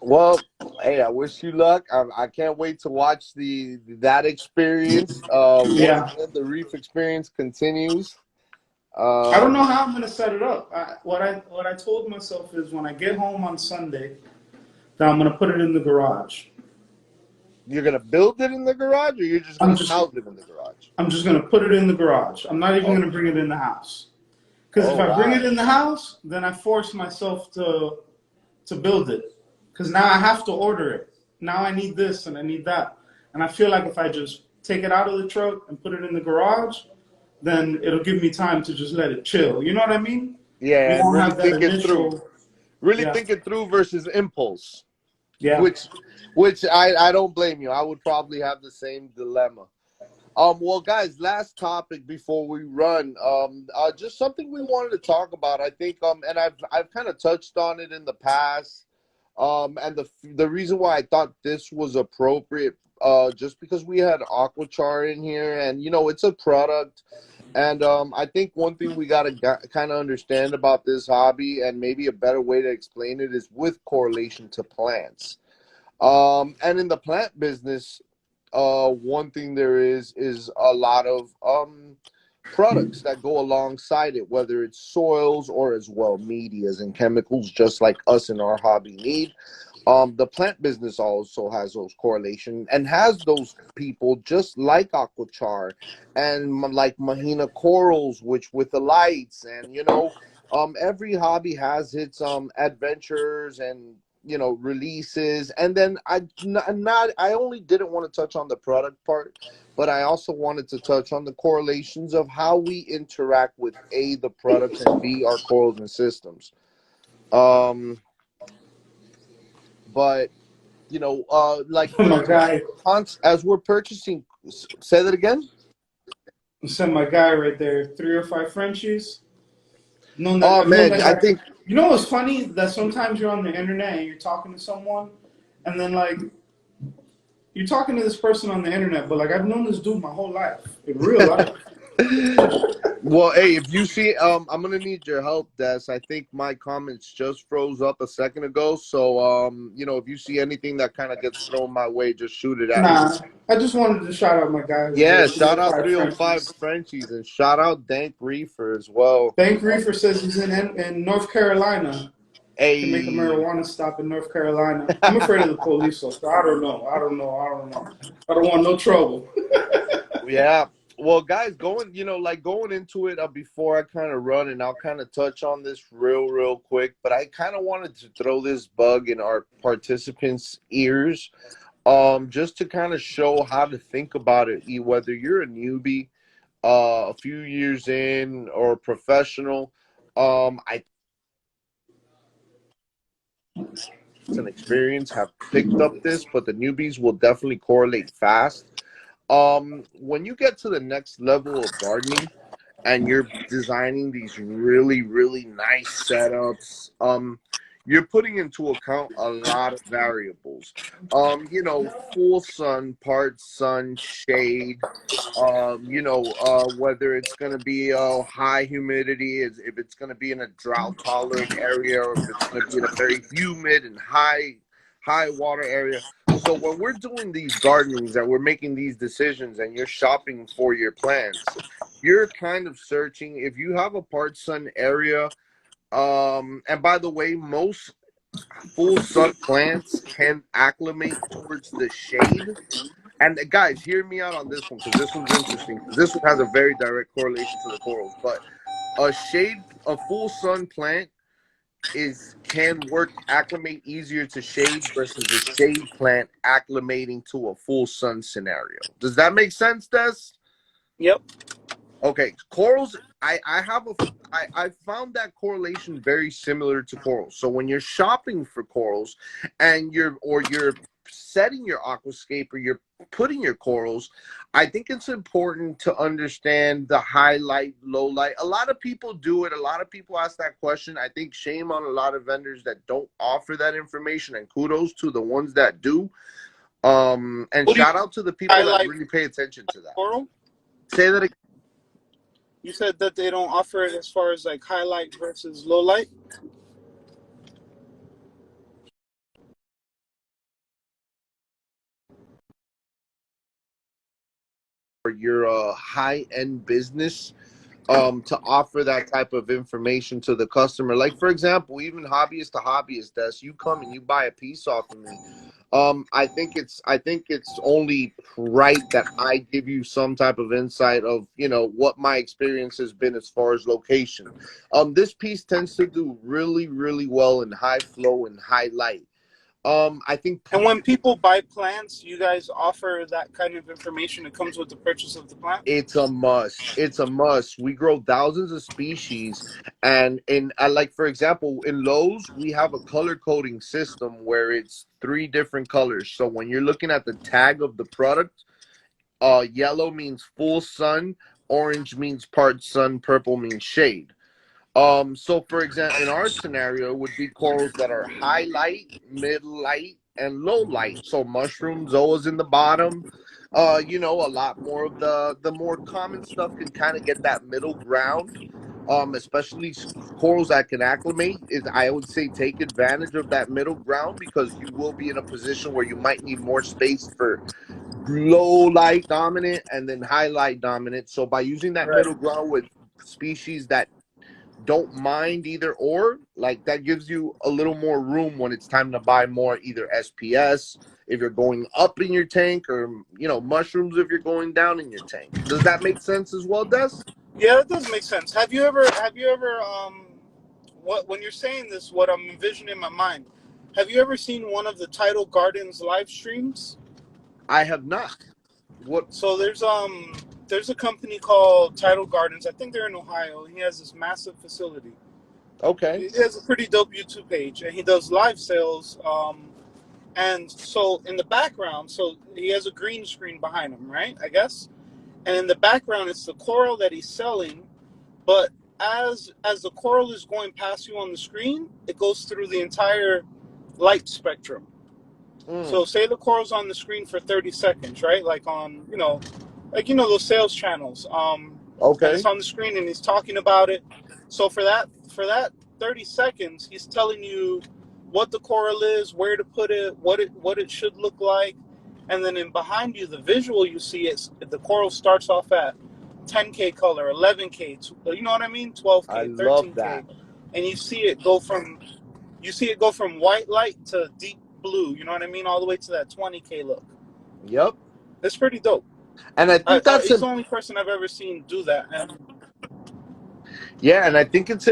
S4: Well, hey, I wish you luck. I can't wait to watch that experience. Once
S1: Yeah,
S4: again, the Reef Experience continues.
S1: I don't know
S4: Um,
S1: how I'm gonna set it up. What I told myself is when I get home on Sunday, that I'm gonna put it in the garage.
S4: you're gonna build it in the garage, or you're just
S1: I'm
S4: gonna
S1: just
S4: house it in the garage?
S1: I'm just gonna put it in the garage. I'm not even
S4: Oh,
S1: gonna bring it in the house. Because if
S4: oh
S1: I bring
S4: wow.
S1: it in the house, then I force myself to build it. Because now I have to order it. Now I need this and I need that. And I feel like if I just take it out of the truck and put it in the garage, then it'll give me time to just let it chill. You know what I mean? You
S4: Yeah, and
S1: won't
S4: really
S1: have that
S4: think it through.
S1: initial.
S4: Really
S1: Yeah,
S4: think it through versus impulse.
S1: yeah.
S4: Which I don't blame you. I would probably have the same dilemma. Well, guys, last topic before we run. Just something we wanted to talk about. I think, and I've kind of touched on it in the past. And the reason why I thought this was appropriate, just because we had Aquachar in here, and it's a product, and I think one thing we gotta kind of understand about this hobby, and maybe a better way to explain it is with correlation to plants. And in the plant business, one thing there is a lot of products that go alongside it, whether it's soils or as well medias and chemicals, just like us in our hobby need. The plant business also has those correlation and has those people just like Aquachar and like Mahina corals, which with the lights and every hobby has its adventures and releases. And then I only didn't want to touch on the product part, but I also wanted to touch on the correlations of how we interact with A, the products, and B, our corals and systems. But like
S1: My guy,
S4: as we're purchasing, say that again.
S1: send my guy right there. 3 or 5 Frenchies.
S4: Oh
S1: I've known
S4: man,
S1: that
S4: I
S1: guy.
S4: think
S1: You know what's funny? That sometimes you're on the internet and you're talking to someone, and then like you're talking to this person on the internet, but like I've known this dude my whole life in real life.
S4: well, hey, if you see, I'm gonna need your help, Des. I think my comments just froze up a second ago. So, if you see anything that kind of gets thrown my way, just shoot it at me.
S1: Nah, I just wanted to shout out my guy over
S4: Yeah,
S1: there.
S4: shout out 305
S1: Frenchies.
S4: Frenchies and shout out Dank Reefer as well.
S1: Bank Reefer says he's in North Carolina. Can make a
S4: Hey,
S1: marijuana stop in North Carolina. I'm afraid of the police, so I don't know. I don't want no trouble.
S4: yeah. Well, guys, going into it before I kind of run, and I'll kind of touch on this real quick, but I kind of wanted to throw this bug in our participants' ears, just to kind of show how to think about it, whether you're a newbie, a few years in, or a professional. I an experience have picked up this, but the newbies will definitely correlate fast. When you get to the next level of gardening and you're designing these really nice setups, you're putting into account a lot of variables. Full sun, part sun, shade, whether it's going to be high humidity, if it's going to be in a drought tolerant area, or if it's going to be in a very humid and high water area. So when we're doing these gardenings and we're making these decisions and you're shopping for your plants, you're kind of searching. If you have a part sun area, and by the way, most full sun plants can acclimate towards the shade. And guys, hear me out on this one, because this one's interesting. This one has a very direct correlation to the corals. But a full sun plant can acclimate easier to shade versus a shade plant acclimating to a full sun scenario. Does that make sense, Des?
S1: Yep.
S4: Okay, corals. I found that correlation very similar to corals. So when you're shopping for corals, and you're setting your aquascape or you're putting your corals, I think it's important to understand the high light, low light. A lot of people do it. A lot of people ask that question. I think shame on a lot of vendors that don't offer that information, and kudos to the ones that do. And shout out to the people that really pay attention to that.
S1: Coral?
S4: Say that again.
S1: You said that they don't offer it as far as like highlight versus low light?
S4: For your high-end business, to offer that type of information to the customer. Like, for example, even hobbyist to hobbyist, Des, you come and you buy a piece off of me. I think it's only right that I give you some type of insight of what my experience has been as far as location. This piece tends to do really well in high flow and high light. I think.
S1: And when people buy plants, you guys offer that kind of information. It comes with the purchase of the plant.
S4: It's a must. It's a must. We grow thousands of species, and like, for example, in Lowe's, we have a color coding system where it's 3 different colors. So when you're looking at the tag of the product, yellow means full sun, orange means part sun, purple means shade. So for example, in our scenario, it would be corals that are high light, mid light, and low light. So mushroom, zoas in the bottom. A lot more of the more common stuff can kind of get that middle ground. especially corals that can acclimate. Is I would say take advantage of that middle ground because you will be in a position where you might need more space for low light dominant and then high light dominant. So by using that
S1: Right.
S4: middle ground with species that don't mind either or, like that gives you a little more room when it's time to buy more either SPS if you're going up in your tank, or mushrooms if you're going down in your tank. Does that make sense as well, Des?
S1: Yeah, that does make sense. Have you ever what when you're saying this, what I'm envisioning in my mind, have you ever seen one of the Tidal Gardens live streams?
S4: I have not. What?
S1: So there's a company called Tidal Gardens. I think they're in Ohio. He has this massive facility.
S4: Okay.
S1: He has a pretty dope YouTube page, and he does live sales. And so in the background, so he has a green screen behind him, right? I guess. And in the background, it's the coral that he's selling. But as the coral is going past you on the screen, it goes through the entire light spectrum. So say the coral's on the screen for 30 seconds, right? Like on, those sales channels. And
S4: Okay.
S1: it's on the screen and he's talking about it. So for that 30 seconds, he's telling you what the coral is, where to put it, what it should look like. And then in behind you, the visual you see is the coral starts off at 10K color, 11K, you know what I mean?
S4: I
S1: 12K,
S4: love
S1: 13K.
S4: that.
S1: And you see it go from white light to deep blue, you know what I mean? All the way to that 20K look.
S4: Yep.
S1: It's pretty dope.
S4: And I think
S1: He's the only person I've ever seen do that. And
S4: yeah, and I think it's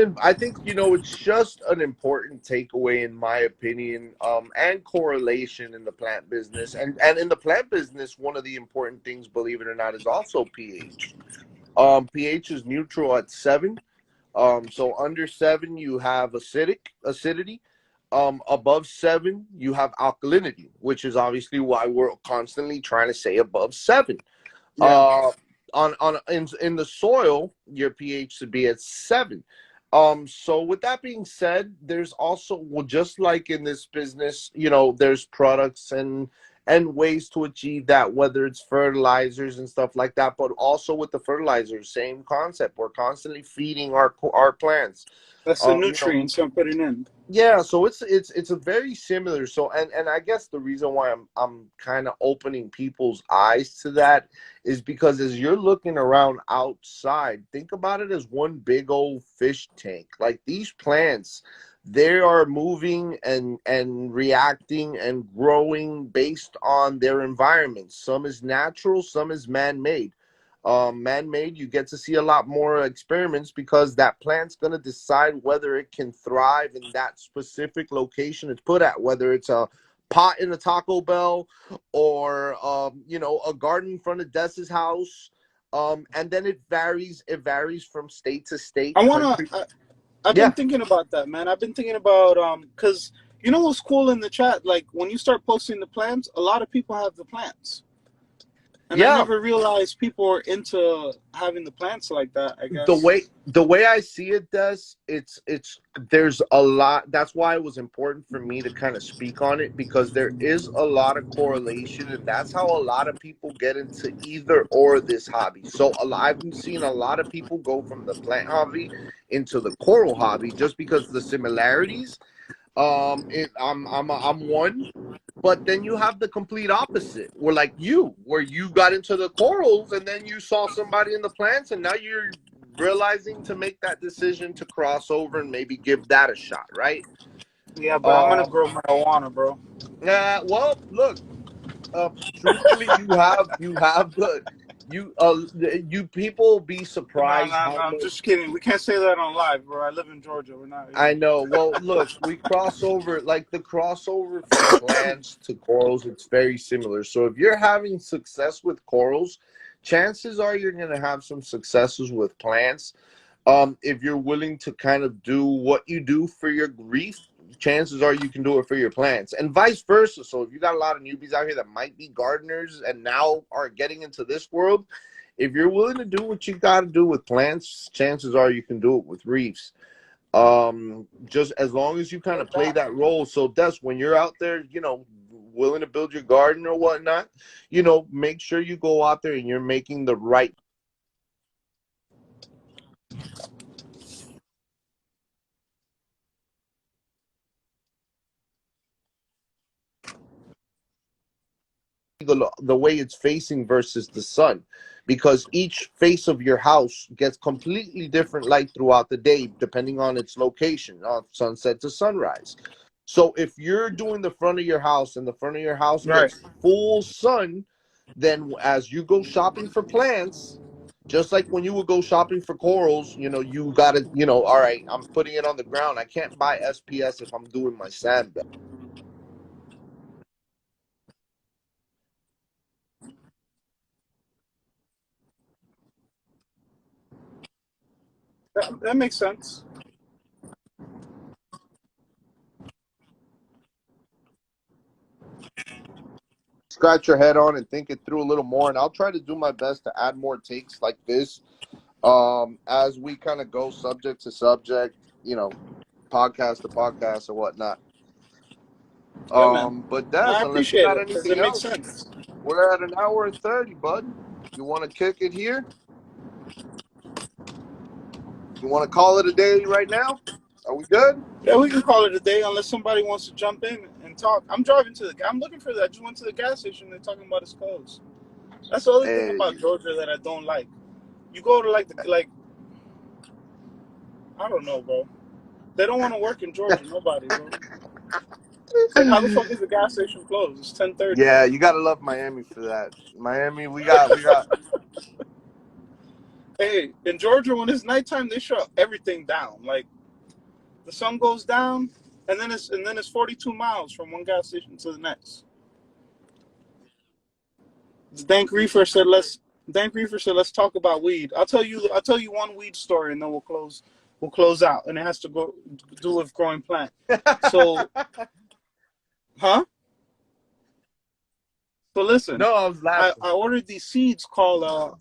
S4: just an important takeaway in my opinion, and correlation in the plant business. And in the plant business, one of the important things, believe it or not, is also pH. pH is neutral at 7. So under 7 you have acidity. Above 7 you have alkalinity, which is obviously why we're constantly trying to say above 7.
S1: yeah.
S4: In the soil, your pH should be at 7. So with that being said, there's also, well, just like in this business, there's products and ways to achieve that, whether it's fertilizers and stuff like that. But also with the fertilizers, same concept. We're constantly feeding our plants.
S1: That's the nutrients I'm putting in.
S4: Yeah, so it's a very similar. So and I guess the reason why I'm kind of opening people's eyes to that is because as you're looking around outside, think about it as one big old fish tank. Like these plants, they are moving and reacting and growing based on their environment. Some is natural, some is man-made. Man-made, you get to see a lot more experiments because that plant's going to decide whether it can thrive in that specific location it's put at, whether it's a pot in a Taco Bell or a garden in front of Des's house. And then it varies from state to state, country.
S1: I've been
S4: Yeah.
S1: thinking about that, man. I've been thinking about because you know what's cool in the chat? Like when you start posting the plants, a lot of people have the plants. And I
S4: Yeah.
S1: never realized people are into having the plants like that, I guess.
S4: The way I see it, Des, it's there's a lot. That's why it was important for me to kind of speak on it, because there is a lot of correlation, and that's how a lot of people get into either or this hobby. So I've seen a lot of people go from the plant hobby into the coral hobby just because the similarities. I'm one. But then you have the complete opposite, where you got into the corals and then you saw somebody in the plants, and now you're realizing to make that decision to cross over and maybe give that a shot, right?
S1: Yeah, but I'm gonna grow marijuana, bro.
S4: Well, look, truthfully, you people be
S1: No,
S4: surprised
S1: no,
S4: how
S1: no, I'm
S4: much.
S1: just kidding. We can't say that on live, bro. I live in Georgia. We're not.
S4: I know. Well, look, we cross over, like the crossover from plants to corals, it's very similar. So if you're having success with corals, chances are you're going to have some successes with plants. If you're willing to kind of do what you do for your reef, chances are you can do it for your plants, and vice versa. So if you got a lot of newbies out here that might be gardeners and now are getting into this world, if you're willing to do what you got to do with plants, chances are you can do it with reefs. Just as long as you kind of play that role. So Des, when you're out there, willing to build your garden or whatnot, make sure you go out there and you're making the right. the way it's facing versus the sun, because each face of your house gets completely different light throughout the day depending on its location, on sunset to sunrise. So if you're doing the front of your house and the front of your house
S1: Right.
S4: gets full sun, then as you go shopping for plants, just like when you would go shopping for corals, you got to, all right, I'm putting it on the ground. I can't buy SPS if I'm doing my sand bed.
S1: That makes sense.
S4: Scratch your head on and think it through a little more, and I'll try to do my best to add more takes like this as we kind of go subject to subject, podcast to podcast or whatnot.
S1: Yeah, man.
S4: But
S1: No,
S4: Des,
S1: I
S4: unless you
S1: appreciate
S4: got
S1: it because
S4: anything
S1: it makes
S4: else,
S1: sense.
S4: we're at an hour and 30, bud. You want to kick it here? You want to call it a day right now? Are we good?
S1: Yeah, we can call it a day unless somebody wants to jump in and talk. I'm driving to the. I'm looking for that. I just went to the gas station. They're talking about it's closed. That's the only thing about
S4: Hey.
S1: Georgia that I don't like. You go to like I don't know, bro. They don't want to work in Georgia. Nobody, bro. It's like, how the fuck is the gas station closed? It's 10:30.
S4: Yeah, you gotta love Miami for that. Miami, we got.
S1: Hey, in Georgia, when it's nighttime, they shut everything down. Like the sun goes down, and then it's 42 miles from one gas station to the next. Dank Reefer said let's talk about weed. I'll tell you one weed story, and then we'll close out, and it has to go do with growing plant. So, huh? So listen,
S4: No, I was
S1: I,
S4: laughing.
S1: I ordered these seeds called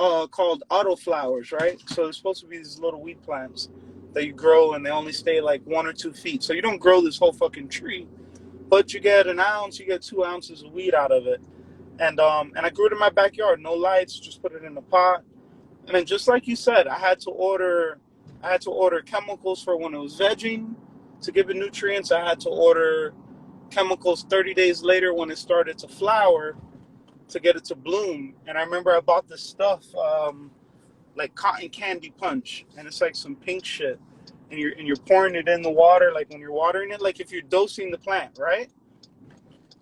S1: autoflowers, right? So they're supposed to be these little weed plants that you grow, and they only stay like 1 or 2 feet. So you don't grow this whole fucking tree, but you get an ounce, you get 2 ounces of weed out of it. And I grew it in my backyard, no lights, just put it in a pot. And then just like you said, I had to order chemicals for when it was vegging to give it nutrients. I had to order chemicals 30 days later when it started to flower to get it to bloom. And I remember I bought this stuff like cotton candy punch, and it's like some pink shit. And you're pouring it in the water, like when you're watering it, like if you're dosing the plant, right?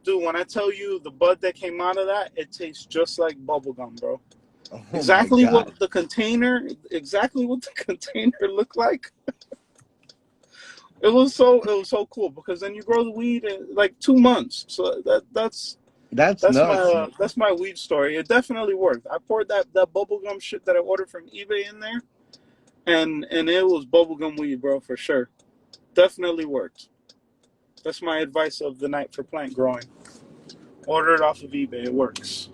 S1: Dude, when I tell you the bud that came out of that, it tastes just like bubblegum, bro.
S4: Oh
S1: Exactly
S4: my God.
S1: what the container looked like. It was so cool because then you grow the weed in like 2 months. So that's
S4: That's
S1: that's
S4: nuts.
S1: my weed story. It definitely worked. I poured that bubblegum shit that I ordered from eBay in there, and it was bubblegum weed, bro, for sure. Definitely worked. That's my advice of the night for plant growing. Order it off of eBay. It works.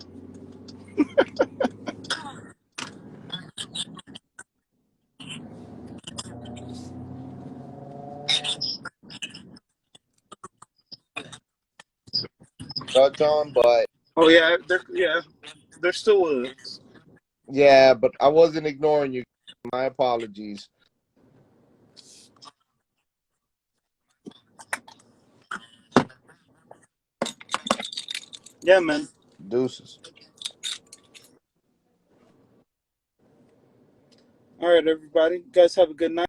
S4: Touch on, but
S1: Oh yeah, they're still with us.
S4: yeah, but I wasn't ignoring you. My apologies.
S1: Yeah, man.
S4: Deuces.
S1: All right, everybody. You guys have a good night.